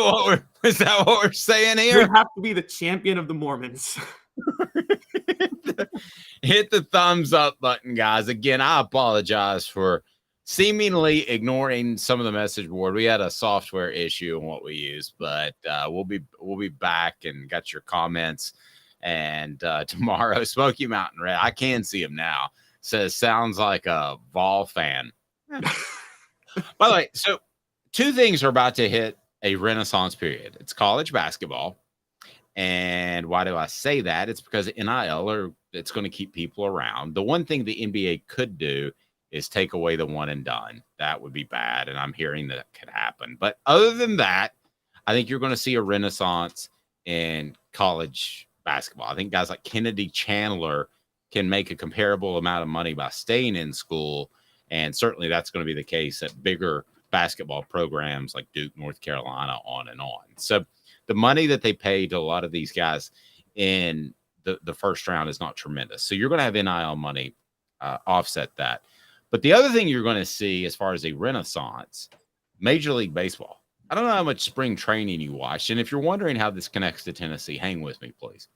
what we're saying here? You have to be the champion of the Mormons. Hit the thumbs up button, guys. Again, I apologize for seemingly ignoring some of the message board. We had a software issue in what we used, but we'll be back and got your comments. And tomorrow, Smoky Mountain Red, I can see him now, says sounds like a Vol fan. By the way, so two things are about to hit a renaissance period. It's college basketball. And why do I say that? It's because NIL it's going to keep people around. The one thing the NBA could do is take away the one and done. That would be bad. And I'm hearing that could happen. But other than that, I think you're going to see a renaissance in college basketball. I think guys like Kennedy Chandler can make a comparable amount of money by staying in school. And certainly that's going to be the case at bigger basketball programs like Duke, North Carolina, on and on. So the money that they pay to a lot of these guys in the first round is not tremendous. So you're going to have NIL money offset that. But the other thing you're going to see as far as a renaissance, Major League Baseball. I don't know how much spring training you watched. And if you're wondering how this connects to Tennessee, hang with me, please.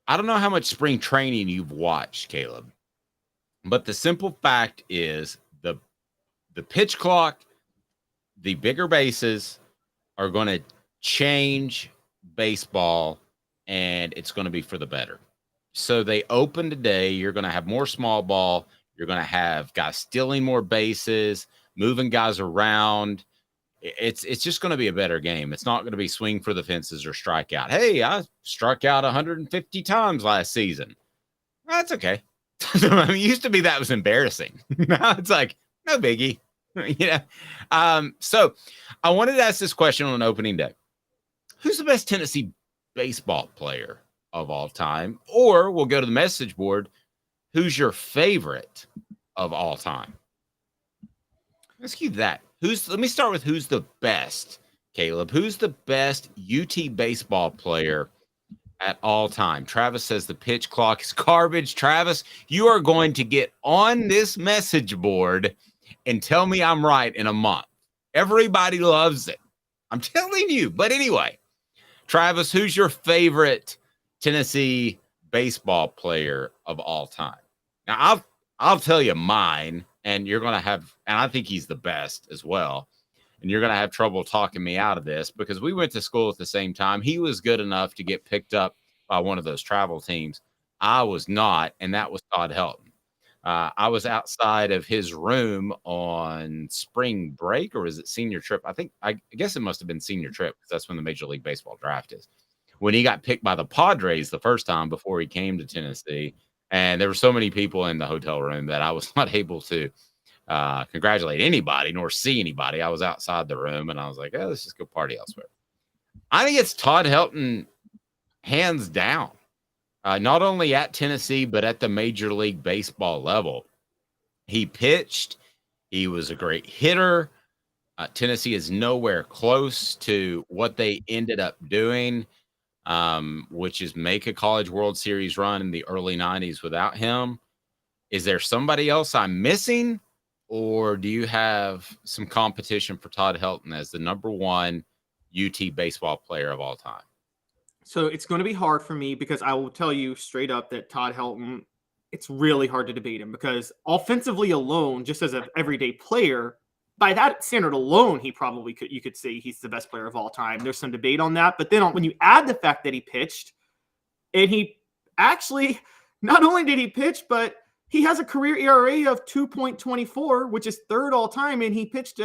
I don't know how much spring training you've watched, Caleb. But the simple fact is the pitch clock, the bigger bases are going to change baseball, and it's going to be for the better. So they open today. You're going to have more small ball. You're going to have guys stealing more bases, moving guys around. It's just going to be a better game. It's not going to be swing for the fences or strike out. Hey, I struck out 150 times last season. That's okay. I mean, it used to be that was embarrassing. Now it's like, no biggie. So I wanted to ask this question on opening day. Who's the best Tennessee baseball player of all time? Or we'll go to the message board. Who's your favorite of all time? Let's keep that. Let me start with who's the best, Caleb. Who's the best UT baseball player at all time? Travis says the pitch clock is garbage. Travis, you are going to get on this message board and tell me I'm right in a month. Everybody loves it. I'm telling you. But anyway, Travis, who's your favorite Tennessee baseball player of all time? Now, I'll tell you mine, and you're going to have, and I think he's the best as well. And you're going to have trouble talking me out of this because we went to school at the same time. He was good enough to get picked up by one of those travel teams. I was not, and that was Todd Helton. I was outside of his room on spring break, or is it senior trip? I guess it must have been senior trip because that's when the Major League Baseball draft is. When he got picked by the Padres the first time before he came to Tennessee, and there were so many people in the hotel room that I was not able to congratulate anybody nor see anybody. I was outside the room, and I was like, oh, let's just go party elsewhere. I think it's Todd Helton, hands down. Not only at Tennessee, but at the Major League Baseball level. He pitched. He was a great hitter. Tennessee is nowhere close to what they ended up doing, which is make a College World Series run in the early 90s without him. Is there somebody else I'm missing, or do you have some competition for Todd Helton as the number one UT baseball player of all time? So it's going to be hard for me because I will tell you straight up that Todd Helton, it's really hard to debate him because offensively alone, just as an everyday player, by that standard alone, you could say he's the best player of all time. There's some debate on that. But then when you add the fact that he pitched, and he actually, not only did he pitch, but he has a career ERA of 2.24, which is third all time. And he pitched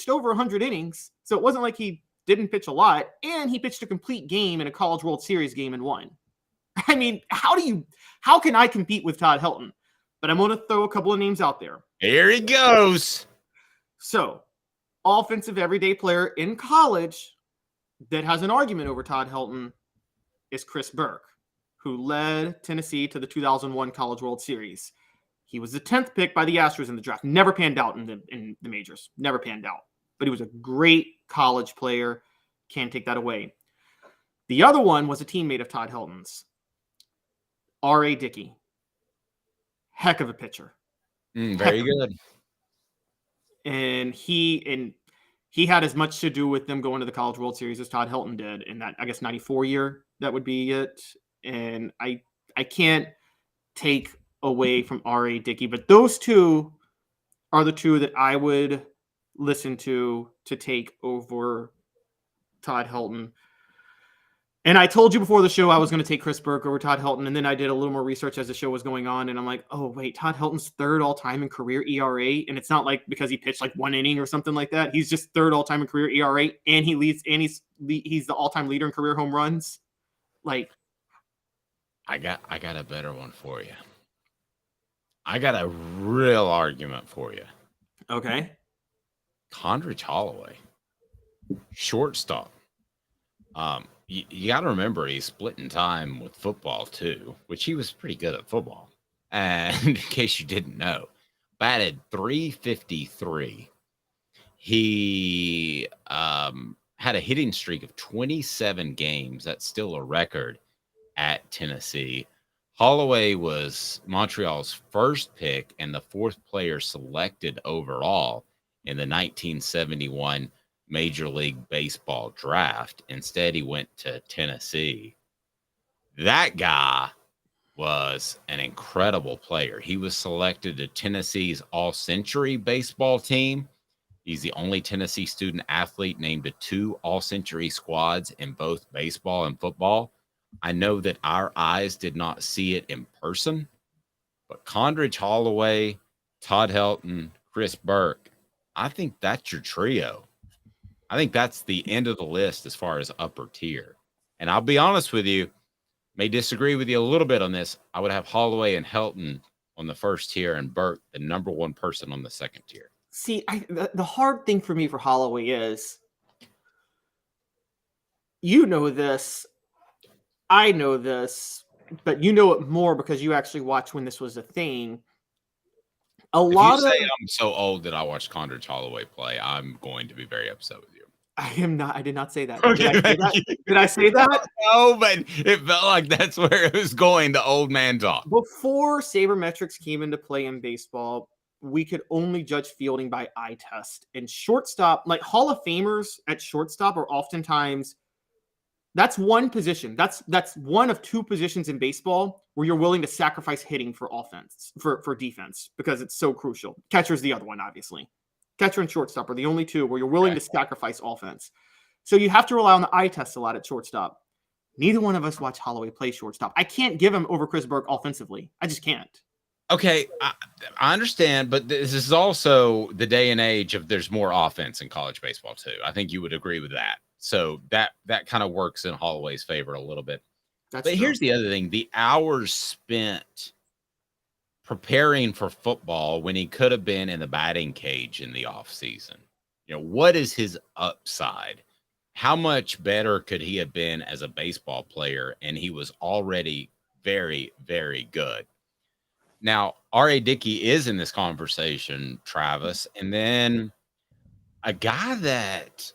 over 100 innings. So it wasn't like he didn't pitch a lot, and he pitched a complete game in a College World Series game and won. I mean, how can I compete with Todd Helton? But I'm going to throw a couple of names out there. Here he goes. So, offensive everyday player in college that has an argument over Todd Helton is Chris Burke, who led Tennessee to the 2001 College World Series. He was the 10th pick by the Astros in the draft. Never panned out in the majors. Never panned out. But he was a great college player. Can't take that away. The other one was a teammate of Todd Helton's, R.A. Dickey. Heck of a pitcher. Very good. And he had as much to do with them going to the College World Series as Todd Helton did in that, I guess, 94 year. That would be it. And I can't take away from R.A. Dickey, but those two are the two that I would listen to take over Todd Helton. And I told you before the show I was going to take Chris Burke over Todd Helton, and then I did a little more research as the show was going on, and I'm like, oh, wait, Todd Helton's third all-time in career ERA, and it's not like because he pitched like one inning or something like that. He's just third all-time in career ERA, and he's the all-time leader in career home runs. Like, I got a better one for you. I got a real argument for you. Okay. Condrich Holloway, shortstop. You got to remember he's splitting time with football too, which he was pretty good at football. And in case you didn't know, batted .353. He had a hitting streak of 27 games. That's still a record at Tennessee. Holloway was Montreal's first pick and the fourth player selected overall in the 1971 Major League Baseball draft. Instead, he went to Tennessee. That guy was an incredible player. He was selected to Tennessee's All-Century baseball team. He's the only Tennessee student athlete named to 2 all-century squads in both baseball and football. I know that our eyes did not see it in person, but Condridge Holloway, Todd Helton, Chris Burke, I think that's your trio. I think that's the end of the list as far as upper tier. And I'll be honest with you, may disagree with you a little bit on this. I would have Holloway and Helton on the first tier and Burke, the number one person, on the second tier. See, the hard thing for me for Holloway is, you know this, I know this, but you know it more because you actually watched when this was a thing. If you say I'm so old that I watched Condridge Holloway play, I'm going to be very upset with you. I am not. I did not say that. Okay, did I say that? Did I say that? No, but it felt like that's where it was going, the old man talk. Before sabermetrics came into play in baseball, we could only judge fielding by eye test. And shortstop, like Hall of Famers at shortstop, are oftentimes, that's one position. That's one of 2 positions in baseball where you're willing to sacrifice hitting for offense, for defense, because it's so crucial. Catcher's the other one, obviously. Catcher and shortstop are the only 2 where you're willing to sacrifice offense. So you have to rely on the eye test a lot at shortstop. Neither one of us watch Holloway play shortstop. I can't give him over Chris Burke offensively. I just can't. Okay, I understand, but this is also the day and age of there's more offense in college baseball too. I think you would agree with that. So that kind of works in Holloway's favor a little bit. But here's the other thing: the hours spent preparing for football when he could have been in the batting cage in the offseason. You know, what is his upside? How much better could he have been as a baseball player? And he was already very, very good. Now, R.A. Dickey is in this conversation, Travis. And then a guy that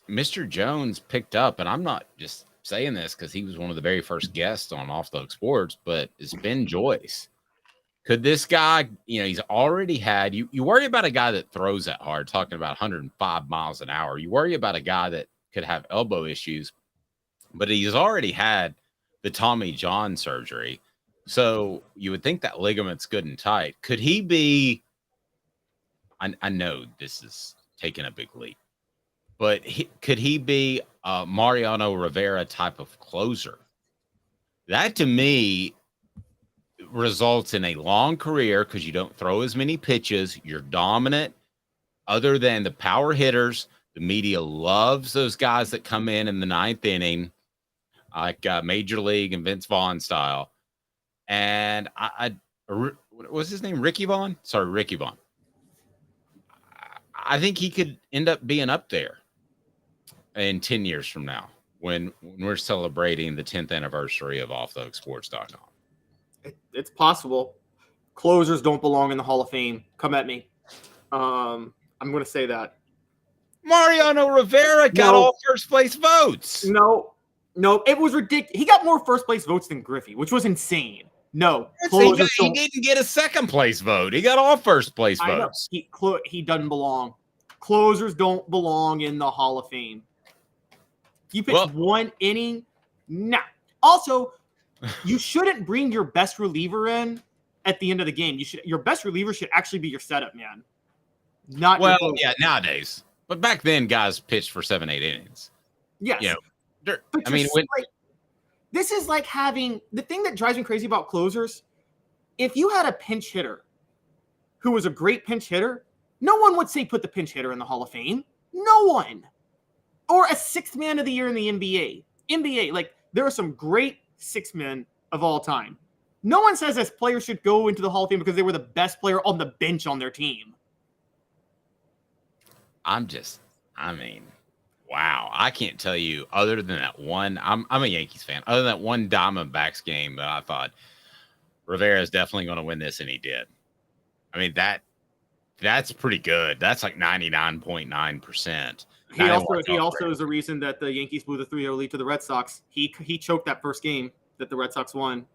Mr. Jones picked up, and I'm not just saying this because he was one of the very first guests on Off the Hook Sports, but it's Ben Joyce. Could this guy, you know, he's already had, you worry about a guy that throws that hard, talking about 105 miles an hour. You worry about a guy that could have elbow issues, but he's already had the Tommy John surgery. So you would think that ligament's good and tight. Could he be, I know this is taking a big leap, but could he be a Mariano Rivera type of closer? That to me results in a long career because you don't throw as many pitches. You're dominant. Other than the power hitters, the media loves those guys that come in the 9th inning, like Major League and Vince Vaughn style. And what was his name? Ricky Vaughn? Sorry, Ricky Vaughn. I think he could end up being up there in 10 years from now when we're celebrating the 10th anniversary of OffTheHookSports.com. It's possible. Closers don't belong in the Hall of Fame. Come at me. I'm going to say that. Mariano Rivera got all first place votes. No, it was ridiculous. He got more first place votes than Griffey, which was insane. No, he didn't get a second place vote. He got all first place votes. He doesn't belong. Closers don't belong in the Hall of Fame. You pitched one inning. Nah. Also, you shouldn't bring your best reliever in at the end of the game. Your best reliever should actually be your setup man. Nowadays. But back then, guys pitched for 7-8 innings. Yes. You know, this is like having the thing that drives me crazy about closers. If you had a pinch hitter who was a great pinch hitter, no one would say put the pinch hitter in the Hall of Fame. No one. Or a 6th man of the year in the NBA. Like, there are some great 6 men of all time. No one says this player should go into the Hall of Fame because they were the best player on the bench on their team. Wow. I can't tell you other than that one. I'm a Yankees fan. Other than that one Diamondbacks game that I thought Rivera is definitely going to win this, and he did. I mean, that's pretty good. That's like 99.9%. He also is the reason that the Yankees blew the 3-0 lead to the Red Sox. He choked that first game that the Red Sox won.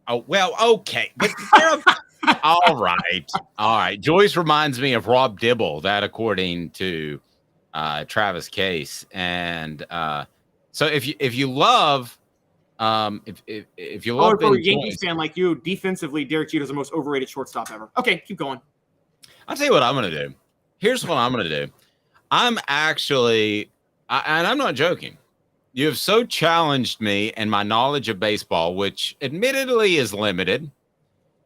Oh, well, okay. But all right. Joyce reminds me of Rob Dibble, that according to Travis Case. And so if you love if you love for a Yankees fan like you, defensively, Derek Jeter's the most overrated shortstop ever. Okay, keep going. I'll tell you what I'm going to do. Here's what I'm going to do. I'm actually, and I'm not joking. You have so challenged me and my knowledge of baseball, which admittedly is limited.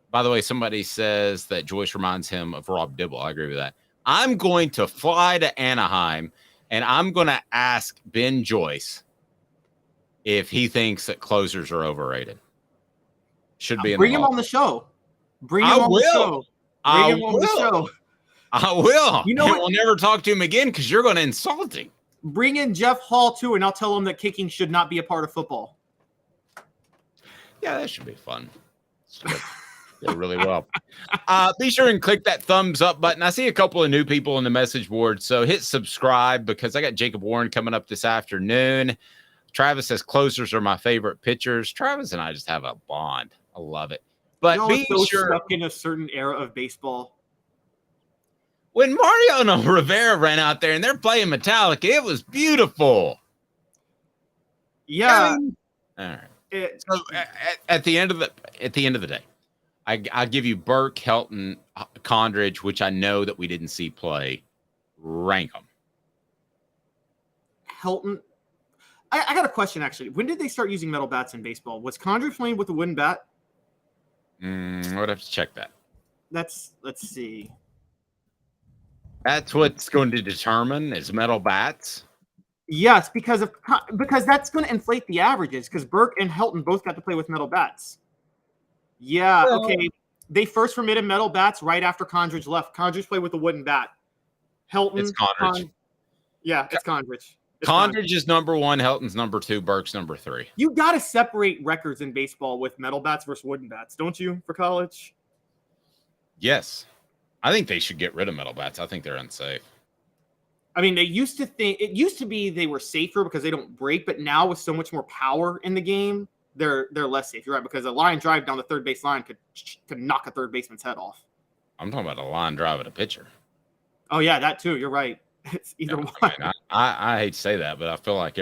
By the way, somebody says that Joyce reminds him of Rob Dibble. I agree with that. I'm going to fly to Anaheim, and I'm going to ask Ben Joyce if he thinks that closers are overrated. Should be in Bring him on the show. Bring him on the show. Bring him on the show. I will. You know and what? we'll never talk to him again because you're going to insult him. Bring in Jeff Hall, too, and I'll tell him that kicking should not be a part of football. Yeah, that should be fun. Go really well. Be sure and click that thumbs up button. I see a couple of new people in the message board, so hit subscribe because I got Jacob Warren coming up this afternoon. Travis says closers are my favorite pitchers. Travis and I just have a bond. I love it. But be so sure stuck in a certain era of baseball. When Mariano Rivera ran out there and they're playing Metallica, it was beautiful. Yeah. All right. So at the end of the day, I give you Burke, Helton, Condridge, which I know that we didn't see play. Rank them. Helton. I got a question, actually. When did they start using metal bats in baseball? Was Condridge playing with a wooden bat? I would have to check that. Let's see. That's what's going to determine is metal bats. Yes, because that's going to inflate the averages. Because Burke and Helton both got to play with metal bats. Yeah. Well, okay. They first permitted metal bats right after Condridge left. Condridge played with a wooden bat. Helton. It's Condridge. It's Condridge. Condridge is number 1. Helton's number 2. Burke's number 3. You got to separate records in baseball with metal bats versus wooden bats, don't you? For college. Yes. I think they should get rid of metal bats. I think they're unsafe. I mean, it used to be they were safer because they don't break, but now with so much more power in the game, they're less safe. You're right, because a line drive down the third base line could knock a third baseman's head off. I'm talking about a line drive at a pitcher. Oh yeah, that too. You're right. It's either one. I mean, I hate to say that, but I feel like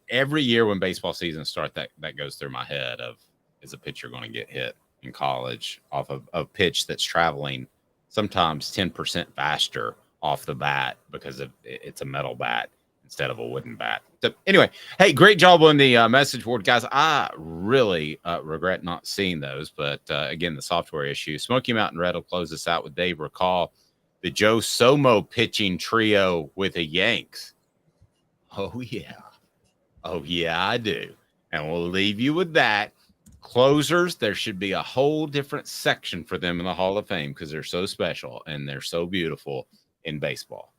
every year when baseball season starts, that goes through my head of, is a pitcher going to get hit in college off of a pitch that's traveling sometimes 10% faster off the bat because it's a metal bat instead of a wooden bat. So anyway, hey, great job on the message board, guys. I really regret not seeing those, but again, the software issue. Smoky Mountain Red will close us out with Dave Recall, the Joe Somo pitching trio with the Yanks. Oh, yeah, I do. And we'll leave you with that. Closers, there should be a whole different section for them in the Hall of Fame because they're so special and they're so beautiful in baseball.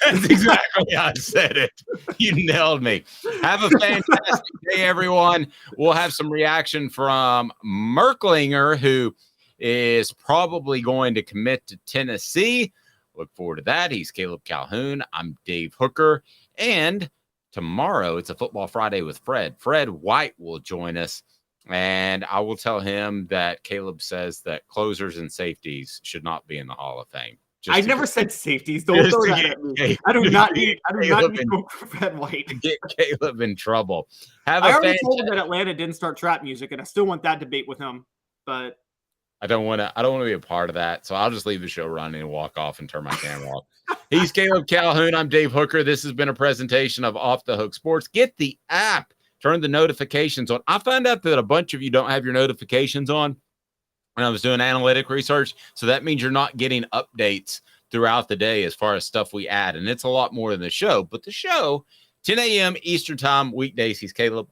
That's exactly how I said it. You nailed me. Have a fantastic day, everyone. We'll have some reaction from Merklinger, who is probably going to commit to Tennessee. Look forward to that. He's Caleb Calhoun. I'm Dave Hooker. And tomorrow, it's a Football Friday with Fred. Fred White will join us, and I will tell him that Caleb says that closers and safeties should not be in the Hall of Fame. I never said safeties. Don't throw that at me. I do not need Fred White to get Caleb in trouble. I already told him that Atlanta didn't start trap music, and I still want that debate with him. But I don't want to be a part of that, so I'll just leave the show running and walk off and turn my camera off. He's Caleb Calhoun. I'm Dave Hooker. This has been a presentation of Off the Hook Sports. Get the app. Turn the notifications on. I found out that a bunch of you don't have your notifications on when I was doing analytic research, so that means you're not getting updates throughout the day as far as stuff we add, and it's a lot more than the show. But the show, 10 a.m. Eastern Time, weekdays. He's Caleb.